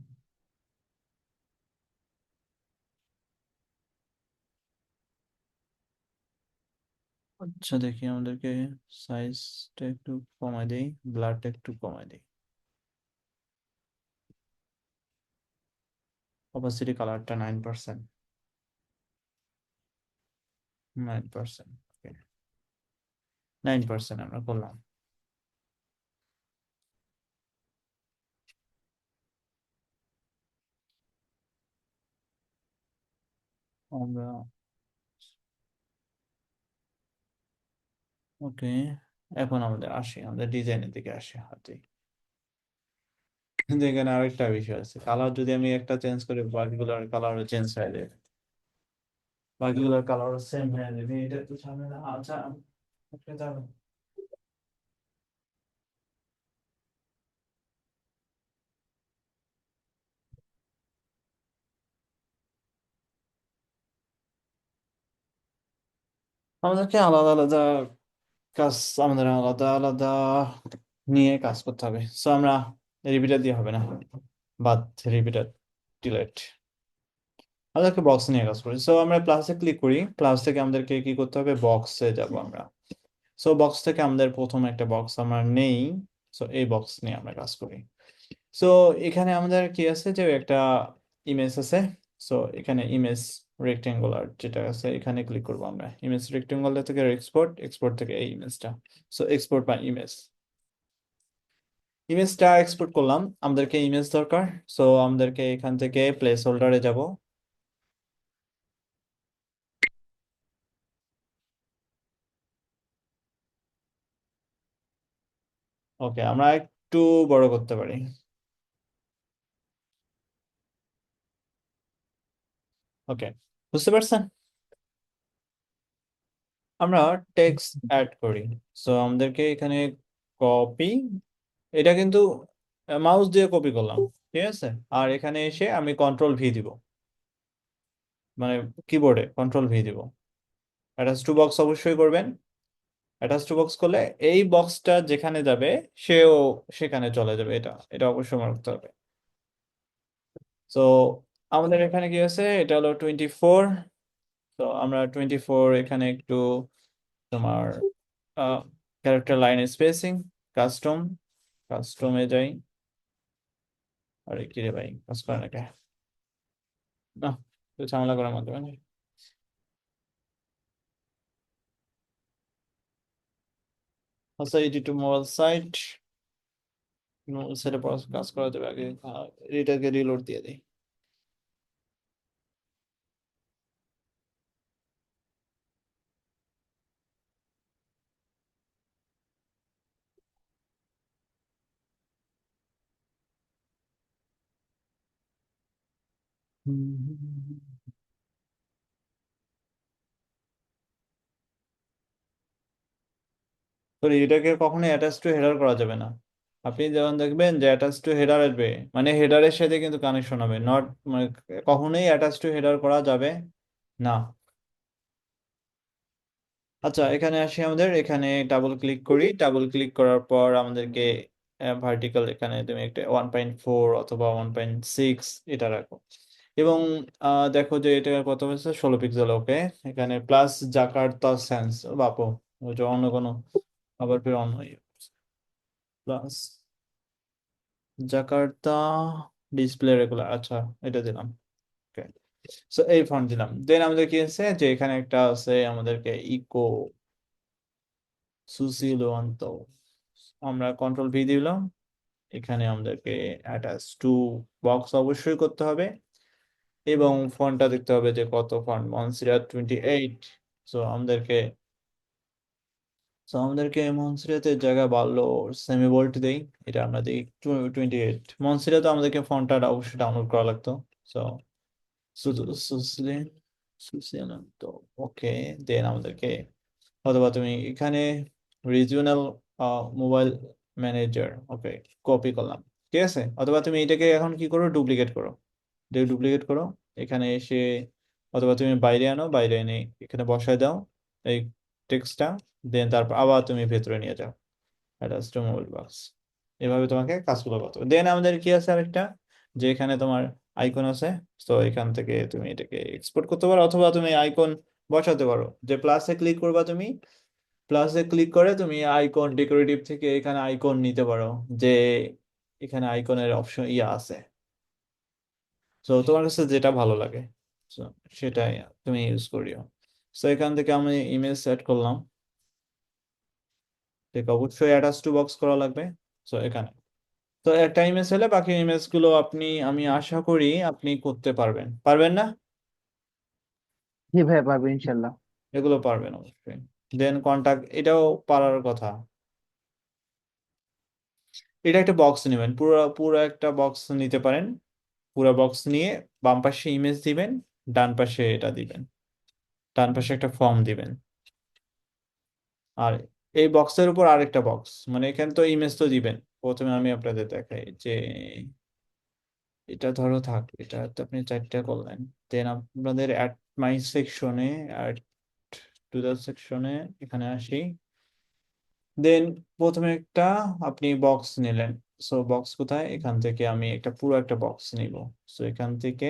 Speaker 1: আচ্ছা, দেখি আমাদেরকে সাইজটা একটু কমাই দেই, ব্লারটা একটু কমাই দেই, অপাসিটি কালারটা 9%। 9%, ওকে, 9% আমরা করলাম। আমরা ওকে, এখন আমাদের আসি, আমাদের ডিজাইনের দিকে আসি হাতে। কিন্তু এখানে আরেকটা বিষয় আছে, কালার যদি আমি একটা চেঞ্জ করি বাকিগুলোর কালারও চেঞ্জ হয়ে যাবে, বাকিগুলোর কালারও সেম হয়ে যাবে, এটা তো ঝামেলা। আচ্ছা, ওকে, যাবে। আমাদেরকে আলাদা আলাদা কাজ, আমাদের আলাদা আলাদা নিয়ে কাজ করতে হবে। আমরা রিপিটার দিয়ে হবে না, বাদ, রিপিটার ডিলেট। আমাদেরকে বক্স নিয়ে কাজ করি। আমরা প্লাসে ক্লিক করি, প্লাস থেকে আমাদেরকে কি করতে হবে, বক্সে যাব আমরা। বক্স থেকে আমাদের প্রথম একটা বক্স আমরা নেই। এই বক্স নিয়ে আমরা কাজ করি। সো এখানে আমাদের কি আছে, যে একটা ইমেজ আছে। এখানে ইমেজ রেক্টেঙ্গুলার যেটা আছে, এখানে ক্লিক করবো আমরা। ইমেজ রেক্টেঙ্গুলার থেকে এক্সপোর্ট, এক্সপোর্ট থেকে এই ইমেজটা। এক্সপোর্ট বাই ইমেজ, ইমেজটা এক্সপোর্ট করলাম। আমাদেরকে ইমেজ দরকার। আমাদেরকে এখান থেকে প্লেস হোল্ডারে যাব। ওকে, আমরা একটু বড় করতে পারি। ওকে, বুঝতে পারছেন? আমরা টেক্সট অ্যাড করি। আমাদেরকে এখানে কপি, এটা কিন্তু মাউস দিয়ে কপি করলাম, ঠিক আছে। আর এখানে এসে আমি কন্ট্রোল V দিব, মানে কিবোর্ডে কন্ট্রোল V দিব। অ্যাটাচ টু বক্স অবশ্যই করবেন। অ্যাটাচ টু বক্স করলে এই বক্সটা যেখানে যাবে সেও সেখানে চলে যাবে, এটা এটা অবশ্যই মনে রাখতে হবে। তো আমাদের এখানে কি আছে, এটা হলো 24। আমরা 24 এখানে একটু তোমার ক্যারেক্টার লাইন স্পেসিং, কাস্টম, কাস্টমে যাই। আরে কি রে ভাই, কাজ করে না কে? না, তো ঝামেলা করার মাধ্যমে। আচ্ছা, edit to mobile site, mobile সাইটে কাজ করা যাবে আগে। এটাকে রিলোড দিয়ে দিই। তো এটাকে কখনোই অ্যাটাচ টু হেডার করা যাবে না। আপনি যখন দেখবেন যে অ্যাটাচ টু হেডার আসবে, মানে হেডারের সাথে কিন্তু কানেকশন হবে, নট মানে কখনোই অ্যাটাচ টু হেডার করা যাবে না। আচ্ছা, এখানে আসি, আমাদের এখানে ডাবল ক্লিক করি। ডাবল ক্লিক করার পর আমাদেরকে ভার্টিক্যাল, এখানে তুমি একটা 1.4 অথবা 1.6 এটা রাখো। এবং দেখো যে এটা কত হয়েছে, 16 পিক্সেল। ওকে, এখানে প্লাস জাকার্তা সেন্স, বাপো ওই যে অন্য কোনো, আবার ফির অন্য, প্লাস জাকার্তা ডিসপ্লে রেগুলার। আচ্ছা, এটা দিলাম। ওকে, সো এই ফন্ট দিলাম। দেন আমাদের কি আছে যে এখানে একটা আছে আমাদেরকে ইকো সুসিলোয়ান্ত, আমরা কন্ট্রোল ভি দিলাম। এখানে আমাদেরকে অ্যাটাচ টু বক্স অবশ্যই করতে হবে, এবং ফন্টটা দেখতে হবে যে কত ফন্ট, মনসিরা 28। সো আমাদেরকে মনসিরাতে জায়গা বাড়লো, সেমি বোল্ট দেই, এটা আমরা দিই 28। মনসিরা তো আমাদেরকে ফন্টটা অবশ্যই ডাউনলোড করা লাগতো। সো সুসিলেন, সুসিলেন তো, ওকে। দেন আমাদেরকে, অথবা তুমি এখানে রিজিওনাল মোবাইল ম্যানেজার, ওকে, কপি করলাম। ঠিক আছে, অথবা তুমি এটাকে এখন কি করো, ডুপ্লিকেট করো। ডুপ্লিকেট করো, এখানে এসে, অথবা তুমি বাইরে আনো, বাইরে এনে এখানে বসায় দাও এই টেক্সটটা। দেন তারপর আবার তুমি ভেতরে নিয়ে যাও, অ্যাটাচ টু মোবাইল বক্স। এভাবে তোমাকে কাজগুলো করতে হবে। দেন আমাদের কি আছে আরেকটা, যে এখানে তোমার আইকন আছে। তো এখান থেকে তুমি এটাকে এক্সপোর্ট করতে পারো, অথবা তুমি আইকন বসাতে পারো। যে প্লাসে ক্লিক করবা তুমি, প্লাসে ক্লিক করে তুমি আইকন ডেকোরেটিভ থেকে এখানে আইকন নিতে পারো, যে এখানে আইকনের অপশন আছে। তো তোমার কাছে যেটা ভালো লাগে, so সেটাই তুমি ইউজ করিও। তো এখান থেকে আমি ইমেজ সেট করলাম, ঠিক অবশ্যই অ্যাটাচ টু বক্স করা লাগবে। তো এখানে তো একটা ইমেজ হলে বাকি ইমেজ গুলো আমি আশা করি আপনি করতে পারবেন, পারবেন না?
Speaker 5: জি ভাইয়া, পারবো ইনশাল্লাহ।
Speaker 1: এগুলো পারবেন অবশ্যই। দেন কন্টাক্ট, এটাও পারার কথা। এটা একটা বক্স নেবেন, পুরো পুরো একটা বক্স নিতে পারেন। পুরো বক্স নিয়ে বাম পাশে ইমেজ দিবেন, ডান পাশে এটা দিবেন, ডান পাশে একটা ফর্ম দিবেন। আর এই বক্সের উপর আরেকটা বক্স, মানে এখানে তো ইমেজ তো দিবেন। প্রথমে আমি আপনাদের দেখাই যে এটা ধরো থাক, এটা তো আপনি 4টা করলেন। দেন আপনাদের অ্যাট মাই সেকশনে, অ্যাড টু দ্য সেকশনে এখানে আসি। দেন প্রথমে একটা আপনি বক্স নিলেন। সো বক্স কোথায়, এখান থেকে আমি একটা পুরো একটা বক্স নিব। সো এখান থেকে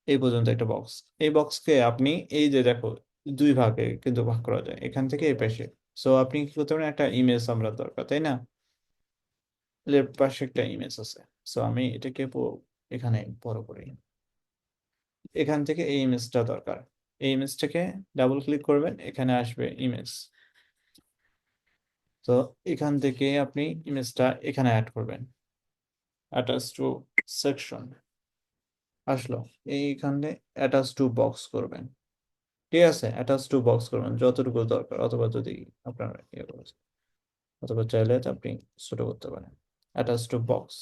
Speaker 1: এই পর্যন্ত একটা বক্স। এই বক্সকে আপনি, এই যে দেখো, দুই ভাগে কিন্তু ভাগ করা যায়, এখান থেকে এই পাশে। সো আপনি কি করতে পারেন, একটা ইমেজ আমরা দরকার, তাই না? লেফট পাশে একটা ইমেজ আছে। সো আমি এটাকে এখানে বড় করি। এখান থেকে এই ইমেজটা দরকার। এই ইমেজটাকে ডাবল ক্লিক করবেন, এখানে আসবে ইমেজ। তো এখান থেকে আপনি ইমেজটা এখানে অ্যাড করবেন, অ্যাটাচ টু সেকশন আসলো। এইখানে অ্যাটাচ টু বক্স করবেন। ঠিক আছে, অ্যাটাচ টু বক্স করবেন যতটুকু দরকার, অথবা যদি আপনার ইয়ে করেছে, অথবা চাইলে তো আপনি ছোট করতে পারেন। অ্যাটাচ টু বক্স,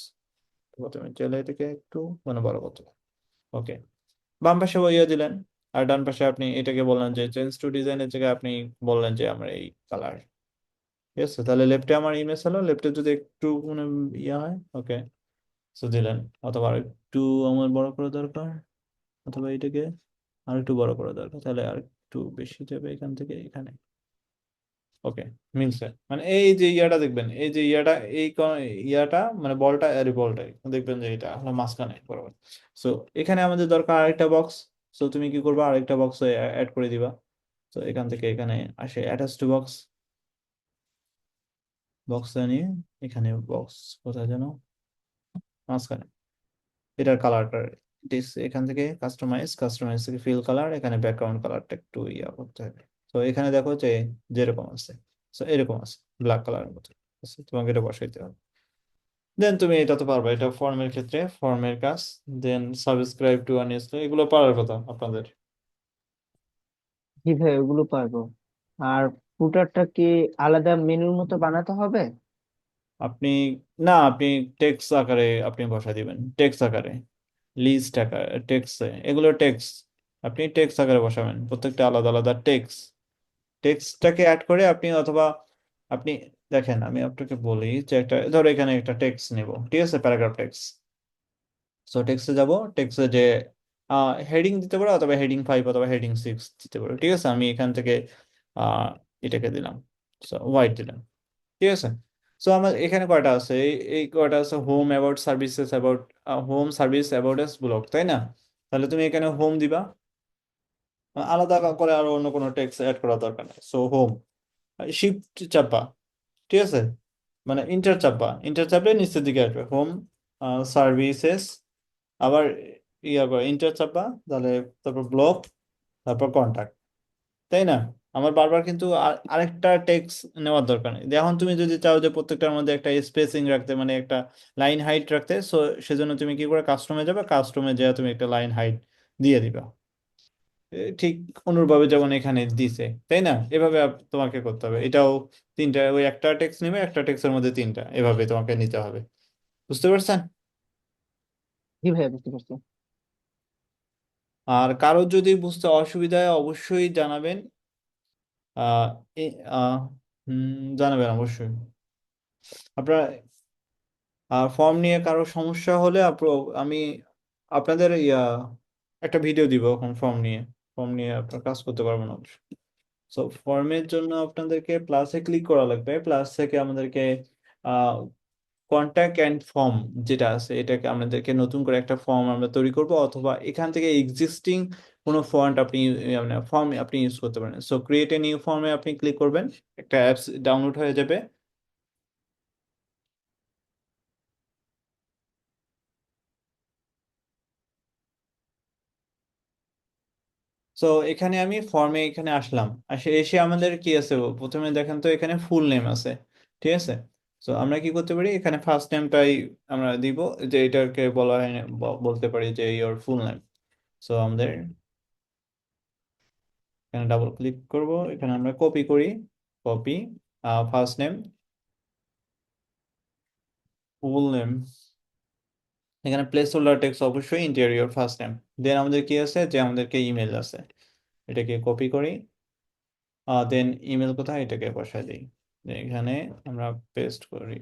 Speaker 1: প্রথমে চাইলে এটাকে একটু মানে বড় করতে পারেন। ওকে, বাম পাশে ইয়ে দিলেন। আর ডান পাশে আপনি এটাকে বললেন যে চেঞ্জ টু ডিজাইনের জায়গায় আপনি বললেন যে আমরা এই কালার। ঠিক আছে, তাহলে লেফটে আমার ইমেজ হলো, লেফটে যদি একটু মানে ইয়ে হয়, ওকে, সো দিলেন। অথবা আর একটু আমার বড় করা দরকার, অথবা এটাকে আর একটু বড় করা দরকার, তাহলে আর একটু বেশি যাবে এখান থেকে এখানে। ওকে, মিলছে। মানে এই যে ইয়াটা দেখবেন, এই যে ইয়াটা, এই ইয়াটা মানে বলটা, আর এই বলটাই দেখবেন যে এটা হলো মাঝখানে বরাবর। সো এখানে আমাদের দরকার আরেকটা বক্স। সো তুমি কি করবা, আরেকটা বক্স অ্যাড করে দিবা। তো এখান থেকে এখানে আসে অ্যাটাচ টু বক্স। বক্সে নিয়ে এখানে বক্স কোথায় যেন মাঝখানে এটার কালারটা এখান থেকে কাস্টমাইজ থেকে ফিল কালার, এখানে ব্যাকগ্রাউন্ড কালারটা একটু ইয়া করতে হবে। তো এখানে দেখো যে যেরকম আছে, তো এরকম আছে ব্ল্যাক কালারের মতো আছে, তোমাকে এটা বসাইতে হবে। দেন তুমি এটা তো পারবে, এটা ফর্মের ক্ষেত্রে ফর্মের কাজ। দেন সাবস্ক্রাইব টু আনইউজ, এগুলো পারার কথা আপনাদের।
Speaker 5: জি ভাই, ওগুলো পারবো। আর ফুটারটা কি আলাদা মেনুর মতো বানাতে হবে?
Speaker 1: আপনি না, আপনি টেক্সট আকারে আপনি বসা দিবেন, টেক্সট আকারে, লিস্ট আকারে, টেক্সট, এগুলো টেক্সট, আপনি টেক্সট আকারে বসাবেন প্রত্যেকটা আলাদা আলাদা টেক্সট। টেক্সটটাকে অ্যাড করে আপনি, অথবা আপনি দেখেন আমি আপনাকে বলি যে একটা ধরো এখানে একটা টেক্সট নেব, ঠিক আছে, প্যারাগ্রাফ টেক্সট। সো টেক্সটে যাব, টেক্সটে যে হেডিং দিতে পারো, অথবা হেডিং 5 অথবা হেডিং 6 দিতে পারো, ঠিক আছে। আমি এখান থেকে আহ এটাকে দিলাম, হোয়াইট দিলাম, ঠিক আছে। সো আমার এখানে কয়টা আছে, এই কয়টা আছে, home, about, services, about, home, service, about S, blog, তাই না? তাহলে তুমি এখানে হোম দিবা, আলাদা করে আরো অন্য কোনো টেক্সট অ্যাড করার দরকার নেই। সো হোম, শিফট চাপা, ঠিক আছে, মানে ইন্টার চাপলে নিচের দিকে আসবে হোম, সার্ভিসেস, আবার ইয়া করে ইন্টার চাপা, তাহলে তারপর ব্লক, তারপর কন্টাক্ট, তাই না? আমার বারবার কিন্তু আরেকটা টেক্সট নেওয়ার দরকার নেই। এখন তুমি যদি চাও যে প্রত্যেকটার মধ্যে একটা স্পেসিং রাখতে, মানে একটা লাইন হাইট রাখতে, সো সেজন্য তুমি কি করে কাস্টমে যাবে, কাস্টমে যা তুমি একটা লাইন হাইট দিয়ে দিবা, ঠিক অনুরূপভাবে যেমন এখানে দিছে, তাই না? এভাবে তোমাকে করতে হবে। এটাও তিনটা, ওই একটা টেক্সট নেবে, একটা টেক্সটের মধ্যে তিনটা, এভাবে তোমাকে নিতে হবে। বুঝতে পারছেন?
Speaker 5: জি ভাই, বুঝতে পারছি।
Speaker 1: আর কারোর যদি বুঝতে অসুবিধা হয় অবশ্যই জানাবেন, আহ এ- আহ, জানাবেন অবশ্যই। আপনার ফর্ম নিয়ে কারো সমস্যা হলে আমি আপনাদের একটা ভিডিও দিব এখন ফর্ম নিয়ে আপনার কাজ করতে পারবেন অবশ্যই। সো ফর্মের জন্য আপনাদেরকে প্লাসে ক্লিক করা লাগবে, প্লাস থেকে আমাদেরকে কন্ট্যাক্ট অ্যান্ড ফর্ম যেটা আছে, এটাকে আমাদেরকে নতুন করে একটা ফর্ম আমরা তৈরি করব, অথবা এখান থেকে এক্সিস্টিং কোনো ফন্ট আপনি মানে ফর্ম আপনি ইউজ করতে পারেন। সো ক্রিয়েট এ নিউ ফর্মে আপনি ক্লিক করবেন, একটা অ্যাপস ডাউনলোড হয়ে যাবে। সো এখানে আমি ফর্মে এখানে আসলাম, এসে আমাদের কি আছে, প্রথমে দেখেন তো এখানে ফুল নেম আছে, ঠিক আছে। সো আমরা কি করতে পারি, এখানে ফার্স্ট নেমটাই আমরা দিব, যে এটাকে বলা হয় বলতে পারি যে ইওর ফুল নেম। সো আমাদের এখানে ডাবল ক্লিক করব, এখানে আমরা কপি করি, copy, first name, full name, এখানে প্লেস হোল্ডার টেক্সট অবশ্যই ইন্টেরিয়র ফার্স্ট নেম। দেন আমাদের কি আছে, যে আমাদেরকে ইমেল আছে, এটাকে কপি করি, দেন ইমেল কোথায়, এটাকে বসাই দিই, Then এখানে আমরা পেস্ট করি,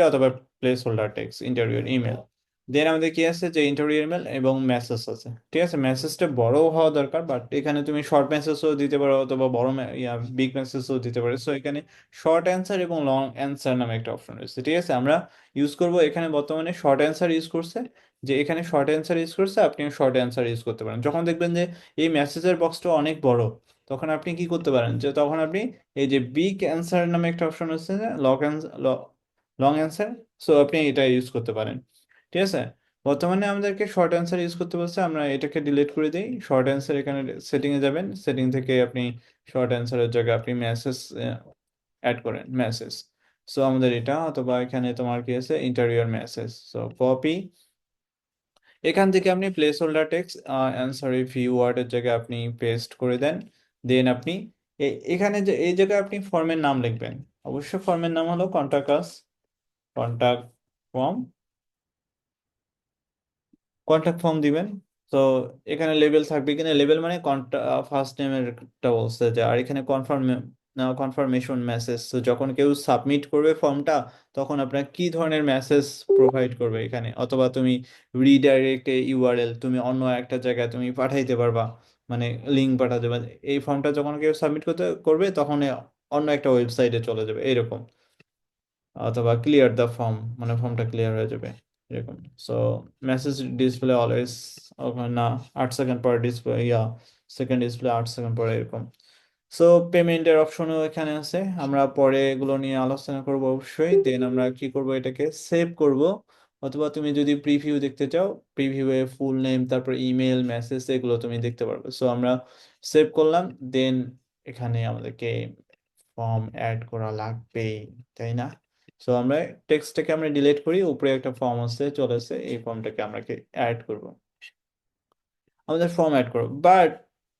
Speaker 1: অথবা placeholder text interview email. Then আমাদের কি আছে, যে ইন্টারভিউ ইমেল এবং মেসেজ আছে, ঠিক আছে। মেসেজটা বড় হওয়া দরকার, বাট এখানে তুমি শর্ট মেসেজও দিতে পারো, অথবা বড় বিগ মেসেজও দিতে পারো। সো এখানে শর্ট অ্যান্সার এবং লং অ্যান্সার নামে একটা অপশন রয়েছে, ঠিক আছে। আমরা ইউজ করব এখানে বর্তমানে শর্ট অ্যান্সার ইউজ করছে, যে এখানে শর্ট অ্যান্সার ইউজ করছে, আপনিও শর্ট অ্যান্সার ইউজ করতে পারেন। যখন দেখবেন যে এই মেসেজের বক্সটা অনেক বড়, তখন আপনি কি করতে পারেন, যে তখন আপনি এই যে বিগ অ্যান্সার নামে একটা অপশন আছে, লং অ্যান্সার, সো আপনি এটা ইউজ করতে পারেন, ঠিক আছে। বর্তমানে আমাদেরকে শর্ট অ্যান্সার ইউজ করতে বলছে, আমরা এটাকে ডিলিট করে দিই। শর্ট অ্যান্সার এখানে সেটিং এ যাবেন, সেটিং থেকে আপনি শর্ট অ্যান্সারের জায়গায় আপনি মেসেজ অ্যাড করেন, মেসেজ। সো আমাদের এটা, অথবা এখানে তোমার কি আছে, ইন্টারিয়র মেসেজ, সো কপি, এখান থেকে আপনি place holder text answer few ওয়ার্ডের জায়গায় আপনি পেস্ট করে দেন। দেন আপনি এখানে যে এই জায়গায় আপনি ফর্মের নাম লিখবেন, অবশ্যই ফর্মের নাম হলো কন্টাক্ট ফর্ম, কন্ট্যাক্ট ফর্ম দিবেন। তো এখানে লেবেল থাকবে কিনা, লেবেল মানে ফার্স্ট নেমেরটা বলছে যে, আর এখানে কনফার্মেশন মেসেজ, তো যখন কেউ সাবমিট করবে ফর্মটা, তখন আপনার কি ধরনের মেসেজ প্রোভাইড করবে এখানে, অথবা তুমি রিডাইরেক্ট ইউআরএল তুমি অন্য একটা জায়গায় তুমি পাঠাইতে পারবা, মানে লিঙ্ক পাঠাতে পারবে। এই ফর্মটা যখন কেউ সাবমিট করবে, তখন অন্য একটা ওয়েবসাইটে চলে যাবে এরকম, অথবা ক্লিয়ার দ্য ফর্ম, মানে ফর্মটা ক্লিয়ার হয়ে যাবে এরকম। সো মেসেজ ডিসপ্লে অলওয়েজ, না 8 সেকেন্ড পরে ডিসপ্লে, সেকেন্ড ডিসপ্লে 8 সেকেন্ড পরে এরকম। সো পেমেন্টের অপশনও এখানে আছে, আমরা পরে এগুলো নিয়ে আলোচনা করব অবশ্যই। দেন আমরা কি করব, এটাকে সেভ করব, অথবা তুমি যদি প্রিভিউ দেখতে চাও, প্রিভিউয়ে ফুল নেম তারপর ইমেল মেসেজ এগুলো তুমি দেখতে পারবে। সো আমরা সেভ করলাম। দেন এখানে আমাদেরকে ফর্ম অ্যাড করা লাগবে, তাই না? সো আমরা টেক্সটটাকে আমরা ডিলিট করি, উপরে একটা ফর্ম আছে চলেছে, এই ফর্মটাকে আমরা অ্যাড করব, আমাদের ফর্ম অ্যাড করো। বাট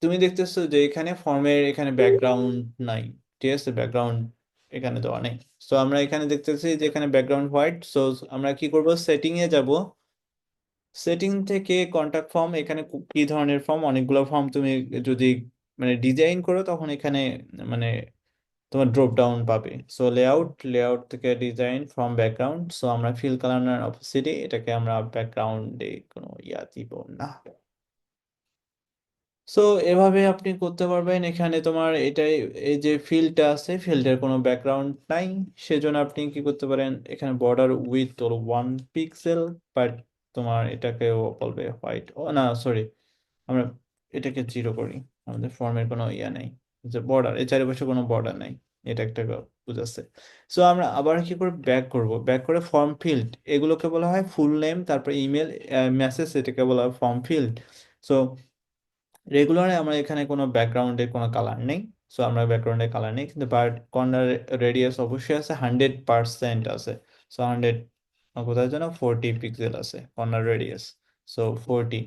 Speaker 1: তুমি দেখতেছো যে এখানে ফর্মের এখানে ব্যাকগ্রাউন্ড নাই, ঠিক আছে? ব্যাকগ্রাউন্ড এখানে দেওয়া নেই। সো আমরা এখানে দেখতেছি যে এখানে ব্যাকগ্রাউন্ড হোয়াইট। সো আমরা কি করব, সেটিং এ যাব, সেটিং থেকে কন্টাক্ট ফর্ম, এখানে কি ধরনের ফর্ম, অনেকগুলো ফর্ম তুমি যদি মানে ডিজাইন করো তখন এখানে মানে তোমার ড্রপ ডাউন পাবে। সো লেআউট, লেআউট থেকে ডিজাইন ফ্রম ব্যাকগ্রাউন্ড। সো আমরা ফিল কালার অপসিটি, এটাকে আমরা ব্যাকগ্রাউন্ডে কোনো ইয়া দিব না। সো এভাবে আপনি করতে পারবেন। এখানে তোমার এটাই, এই যে ফিল্ডটা আছে, ফিল্ডের কোনো ব্যাকগ্রাউন্ড নাই, সেজন্য আপনি কি করতে পারেন, এখানে বর্ডার উইথ হলো 1 পিক্সেল, বাট তোমার এটাকেও বলবে হোয়াইট, ও না সরি, আমরা এটাকে 0 করি, আমাদের ফর্মের কোনো ইয়া নেই, যে বর্ডার এর চারিপাশে কোনো বর্ডার নাই, এটা একটা বুঝাচ্ছে। সো আমরা আবার কি করে ব্যাক করব, ব্যাক করে ফর্ম ফিল্ড, এগুলোকে বলা হয় ফুল নেম তারপর ইমেল মেসেজ, এটাকে বলা হয় ফর্ম ফিল্ড। সো রেগুলারে আমরা এখানে কোনো ব্যাকগ্রাউন্ডের কোনো কালার নেই। সো আমরা ব্যাকগ্রাউন্ডের কালার নেই, কিন্তু বাট কর্নার রেডিয়াস অবশ্যই আছে, 100% আছে। সো 100 কোথায় যেন 40 পিক্সেল আছে কর্নার রেডিয়াস। সো 40।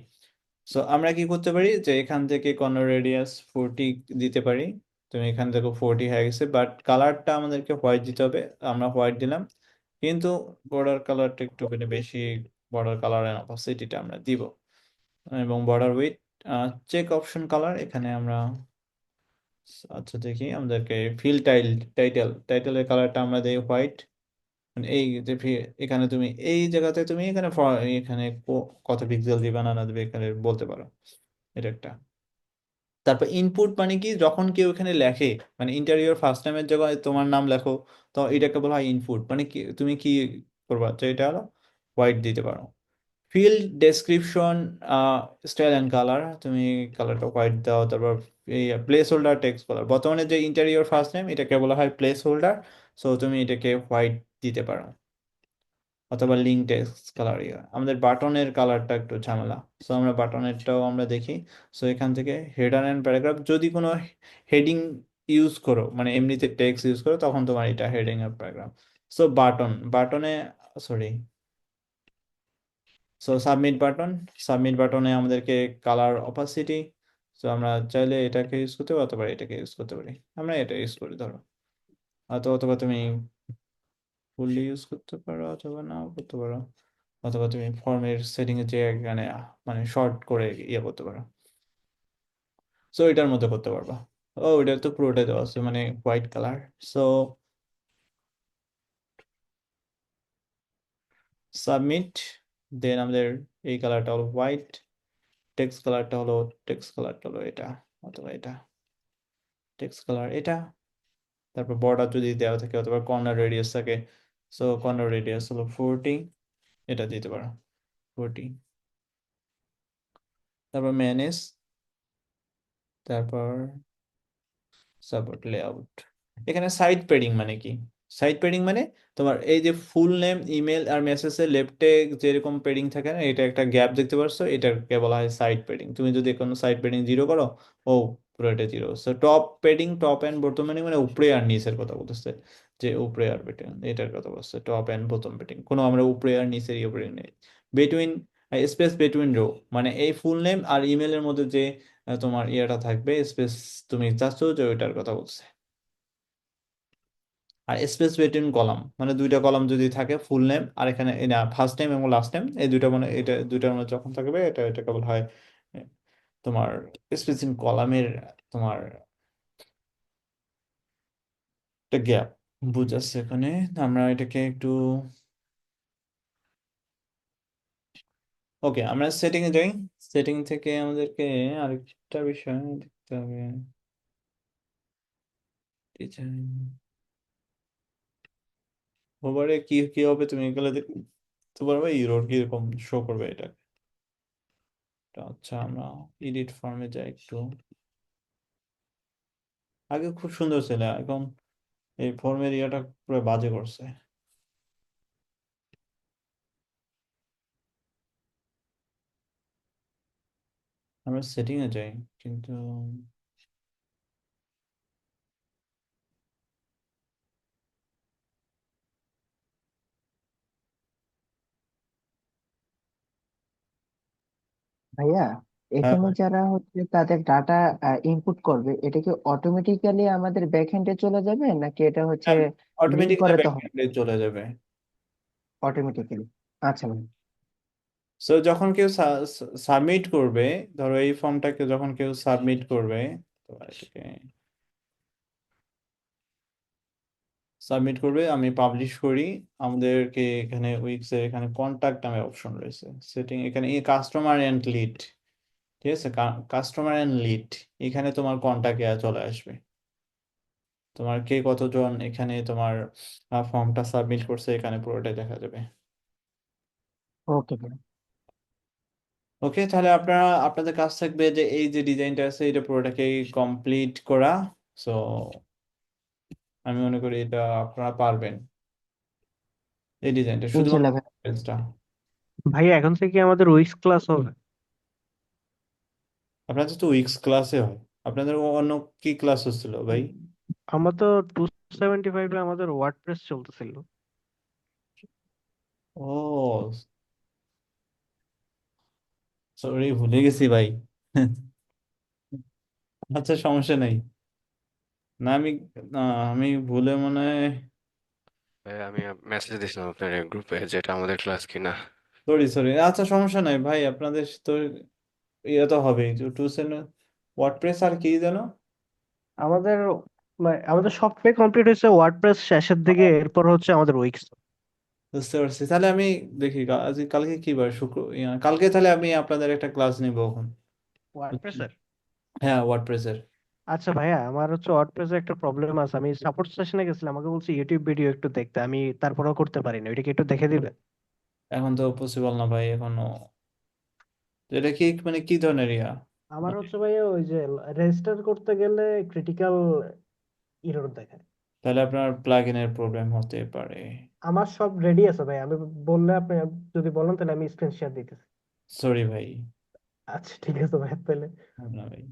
Speaker 1: সো আমরা কি করতে পারি, যে এখান থেকে কর্নার রেডিয়াস 40 দিতে পারি। তুমি এখান থেকে 40 হয়ে গেছে, বাট কালারটা আমাদেরকে হোয়াইট দিতে হবে, আমরা হোয়াইট দিলাম। কিন্তু বর্ডার কালারটা একটুখানি বেশি, বর্ডার কালারের অপাসিটিটা আমরা দিব, এবং border width check option colour, এখানে আমরা আচ্ছা দেখি, আমাদেরকে ফিল টাইটেলের কালারটা আমরা দিই হোয়াইট। মানে এই যে এখানে তুমি এই জায়গাতে তুমি এখানে এখানে কত পিক্সেল দিবে না না দিবে এখানে বলতে পারো, এটা একটা। তারপর ইনপুট মানে কি, যখন কেউ এখানে লেখে, মানে ইন্টারভিউর ফার্স্ট টাইমের জায়গায় তোমার নাম লেখো, তো এটাকে বলা হয় ইনপুট। মানে কি তুমি কি করবা, তো এটা হলো হোয়াইট দিতে পারো। Field description, style and colour, তুমি কালারটা হোয়াইট দাও। তারপর এই প্লেস হোল্ডার টেক্সট কালার, বর্তমানে যে ইন্টারিয়র ফার্স্ট নেম এটাকে বলা হয় প্লেস হোল্ডার। সো তুমি এটাকে হোয়াইট দিতে পারো, অথবা লিঙ্ক টেক্সট কালার। আমাদের বাটনের কালারটা একটু ঝামেলা, সো আমরা বাটনেরটাও আমরা দেখি। সো এখান থেকে হেডার অ্যান্ড প্যারাগ্রাফ, যদি কোনো হেডিং ইউজ করো, মানে এমনিতে টেক্সট ইউজ করো, তখন তোমার এটা হেডিং আর প্যারাগ্রাফ। সো বাটনে সরি, সো সাবমিট বাটনে আমাদেরকে কালার অপাসিটি। সো আমরা চাইলে এটাকে ইউজ করতে পারি, অথবা এটাকে ইউজ করতে পারি, আমরা এটা ইউজ করি ধরো। অথবা তুমি ফুললি ইউজ করতে পারো, অথবা নাও করতে পারো, অথবা তুমি ফর্মের সেটিং এ যে এখানে মানে শর্ট করে ইয়ে করতে পারো। সো এটার মধ্যে করতে পারবা। ও এটা তো পুরোটাই দেওয়া আছে, মানে হোয়াইট কালার। সো সাবমিট, দেন আমাদের এই কালারটা হলো হোয়াইট, টেক্সট কালারটা হলো এটা, অথবা এটা, টেক্সট কালার এটা। তারপর বর্ডার যদি দেওয়া থাকে, অথবা কর্নার রেডিয়াস থাকে, সো কর্নার রেডিয়াস হলো 40, এটা দিতে পারো 40। তারপর ম্যানেজ, তারপর সাপোর্ট লেআউট। এখানে সাইড প্যাডিং মানে কি, সাইড প্যাডিং মানে তোমার এই যে ফুল নেম ইমেল আর মেসেজের লেফটে যেরকম প্যাডিং থাকে না, এটা একটা গ্যাপ দেখতে পারছো, এটাকে বলা হয় সাইড প্যাডিং। তুমি যদি কোনো সাইড প্যাডিং 0 করো, ও পুরো এটা 0। So top padding, top and bottom padding মানে উপরে আর নিচের কথা বলতেছে, যে উপরে আর প্যাডিং এটার কথা বলছে, টপ এন্ড বটম প্যাডিং। কোনো আমরা উপরে আর নিচের ইয়ে প্যাডিং নেই। বিটুইন, স্পেস বিটুইন রো, মানে এই ফুল নেম আর ইমেলের মধ্যে যে তোমার ইয়েটা থাকবে স্পেস, তুমি চাচ্ছো যে ওইটার কথা বলছে। আর স্পেস বিটুইন কলাম, মানে দুইটা কলাম যদি থাকে, ফুল নেম আর এখানে ফার্স্ট নেম এবং লাস্ট নেম, এই দুইটা মানে এটা দুইটার মধ্যে যখন থাকবে, এটাকে বলা হয় আহ, তোমার স্পেস ইন কলামের তোমার একটা গ্যাপ বুঝাচ্ছে এখানে। আমরা এটাকে একটু ওকে, আমরা সেটিং এ যাই। সেটিং থেকে আমাদেরকে আরেকটা বিষয় দেখতে হবে, ডিজাইন ওভারে কি কি হবে, তুমি এগুলো দেখতে পারবে, ইউরোর কিরকম শো করবে এটা। আচ্ছা আমরা এডিট ফর্মে যাই একটু। আগে খুব সুন্দর ছিল, এখন এই ফর্মের ইয়াটা পুরো বাজে করছে। আমরা সেটিং এ যাই, কিন্তু
Speaker 5: ভাইয়া,
Speaker 1: হ্যাঁ
Speaker 5: এখানে
Speaker 1: ভাই,
Speaker 5: যারা হচ্ছে তাদের ডাটা ইনপুট করবে, এটা কি অটোমেটিক্যালি আমাদের ব্যাকএন্ডে চলে যাবে, নাকি এটা হচ্ছে
Speaker 1: হ্যাঁ
Speaker 5: লিঙ্ক
Speaker 1: অটোমেটিক্যালি
Speaker 5: করাতে হবে
Speaker 1: ব্যাকএন্ডে চলে যাবে।
Speaker 5: অটোমেটিক্যালি? আচ্ছা ভাই।
Speaker 1: সো যখন কেউ সাবমিট করবে, ধরো এই ফর্মটাকে যখন কেউ সাবমিট করবে, তো এটাকে সাবমিট করবে, আমি পাবলিশ করি, আমাদেরকে এখানে উইক্স এর এখানে কন্টাক্ট নামে অপশন রয়েছে, সেটিং এখানে এই কাস্টমার এন্ড লিড, ঠিক আছে, কাস্টমার এন্ড লিড, এখানে তোমার কন্টাক্টে চলে আসবে, তোমার কে কতজন এখানে তোমার ফর্মটা সাবমিট করছে, এখানে পুরোটাই দেখা যাবে।
Speaker 5: ওকে ভাই।
Speaker 1: ওকে, তাহলে আপনারা আপনাদের কাজ থাকবে যে এই যে ডিজাইনটা আছে এটা পুরোটাকে কমপ্লিট করা। সো আমি মনে করি এটা আপনারা পারবেন, এই ডিজাইনটা শুধুমাত্র
Speaker 5: ইনশাল্লাহ ভাই।
Speaker 1: পেজটা।
Speaker 6: ভাই এখন থেকে আমাদের উইক্স ক্লাস হবে?
Speaker 1: আপনাদের তো উইক্স ক্লাসে হয়, আপনাদের অন্য কি ক্লাস হচ্ছিল ভাই?
Speaker 6: আমরা তো 275 এ আমাদের ওয়ার্ডপ্রেস চলতেছিল।
Speaker 1: ও সরি, ভুলে গেছি ভাই। আচ্ছা সমস্যা নাই। না আমি, না আমি ভুলে মনে হয়,
Speaker 7: আমি মেসেজ দিয়েছিলাম আপনার গ্রুপে যেটা আমাদের ক্লাস কিনা।
Speaker 1: সরি সরি, আচ্ছা সমস্যা নাই ভাই, আপনাদের তো ইয়ে তো হবেই, টু সেন ওয়ার্ডপ্রেস আর কি যেন।
Speaker 6: আমাদের আমাদের সবটাই কমপ্লিট হয়েছে ওয়ার্ডপ্রেস শেষের দিকে, এরপর হচ্ছে আমাদের উইক্স।
Speaker 1: বুঝতে পারছি, তাহলে আমি দেখি আজকে কালকে কি বার, কালকে তাহলে আমি আপনাদের একটা ক্লাস নিব এখন।
Speaker 6: ওয়ার্ডপ্রেসের?
Speaker 1: হ্যাঁ ওয়ার্ডপ্রেসের।
Speaker 6: আচ্ছা ভাইয়া, আমার হচ্ছে ওয়ার্ডপ্রেসে একটা প্রবলেম আছে। আমি সাপোর্ট সেশনে গেছিলাম, আমাকে বলছে ইউটিউব ভিডিও একটু দেখতে, আমি তারপরেও করতে পারিনি। ওইটা কি একটু দেখে দিবে?
Speaker 1: এখন তো পসিবল না ভাই এখনো। এটা কি মানে কি ধরনের ইয়া?
Speaker 6: আমার
Speaker 1: মানে
Speaker 6: হচ্ছে ভাইয়া ওই যে রেজিস্টার করতে গেলে ক্রিটিক্যাল এরর দেখায়।
Speaker 1: তাহলে আপনার প্লাগ ইনের প্রবলেম হতে পারে।
Speaker 6: আমার সব রেডি আছে ভাই, আমি বললে আপনি যদি বলেন তাহলে আমি স্ক্রিন শেয়ার দিতেছি।
Speaker 1: সরি ভাই।
Speaker 6: আচ্ছা ঠিক আছে ভাই তাহলে।
Speaker 1: না ভাই।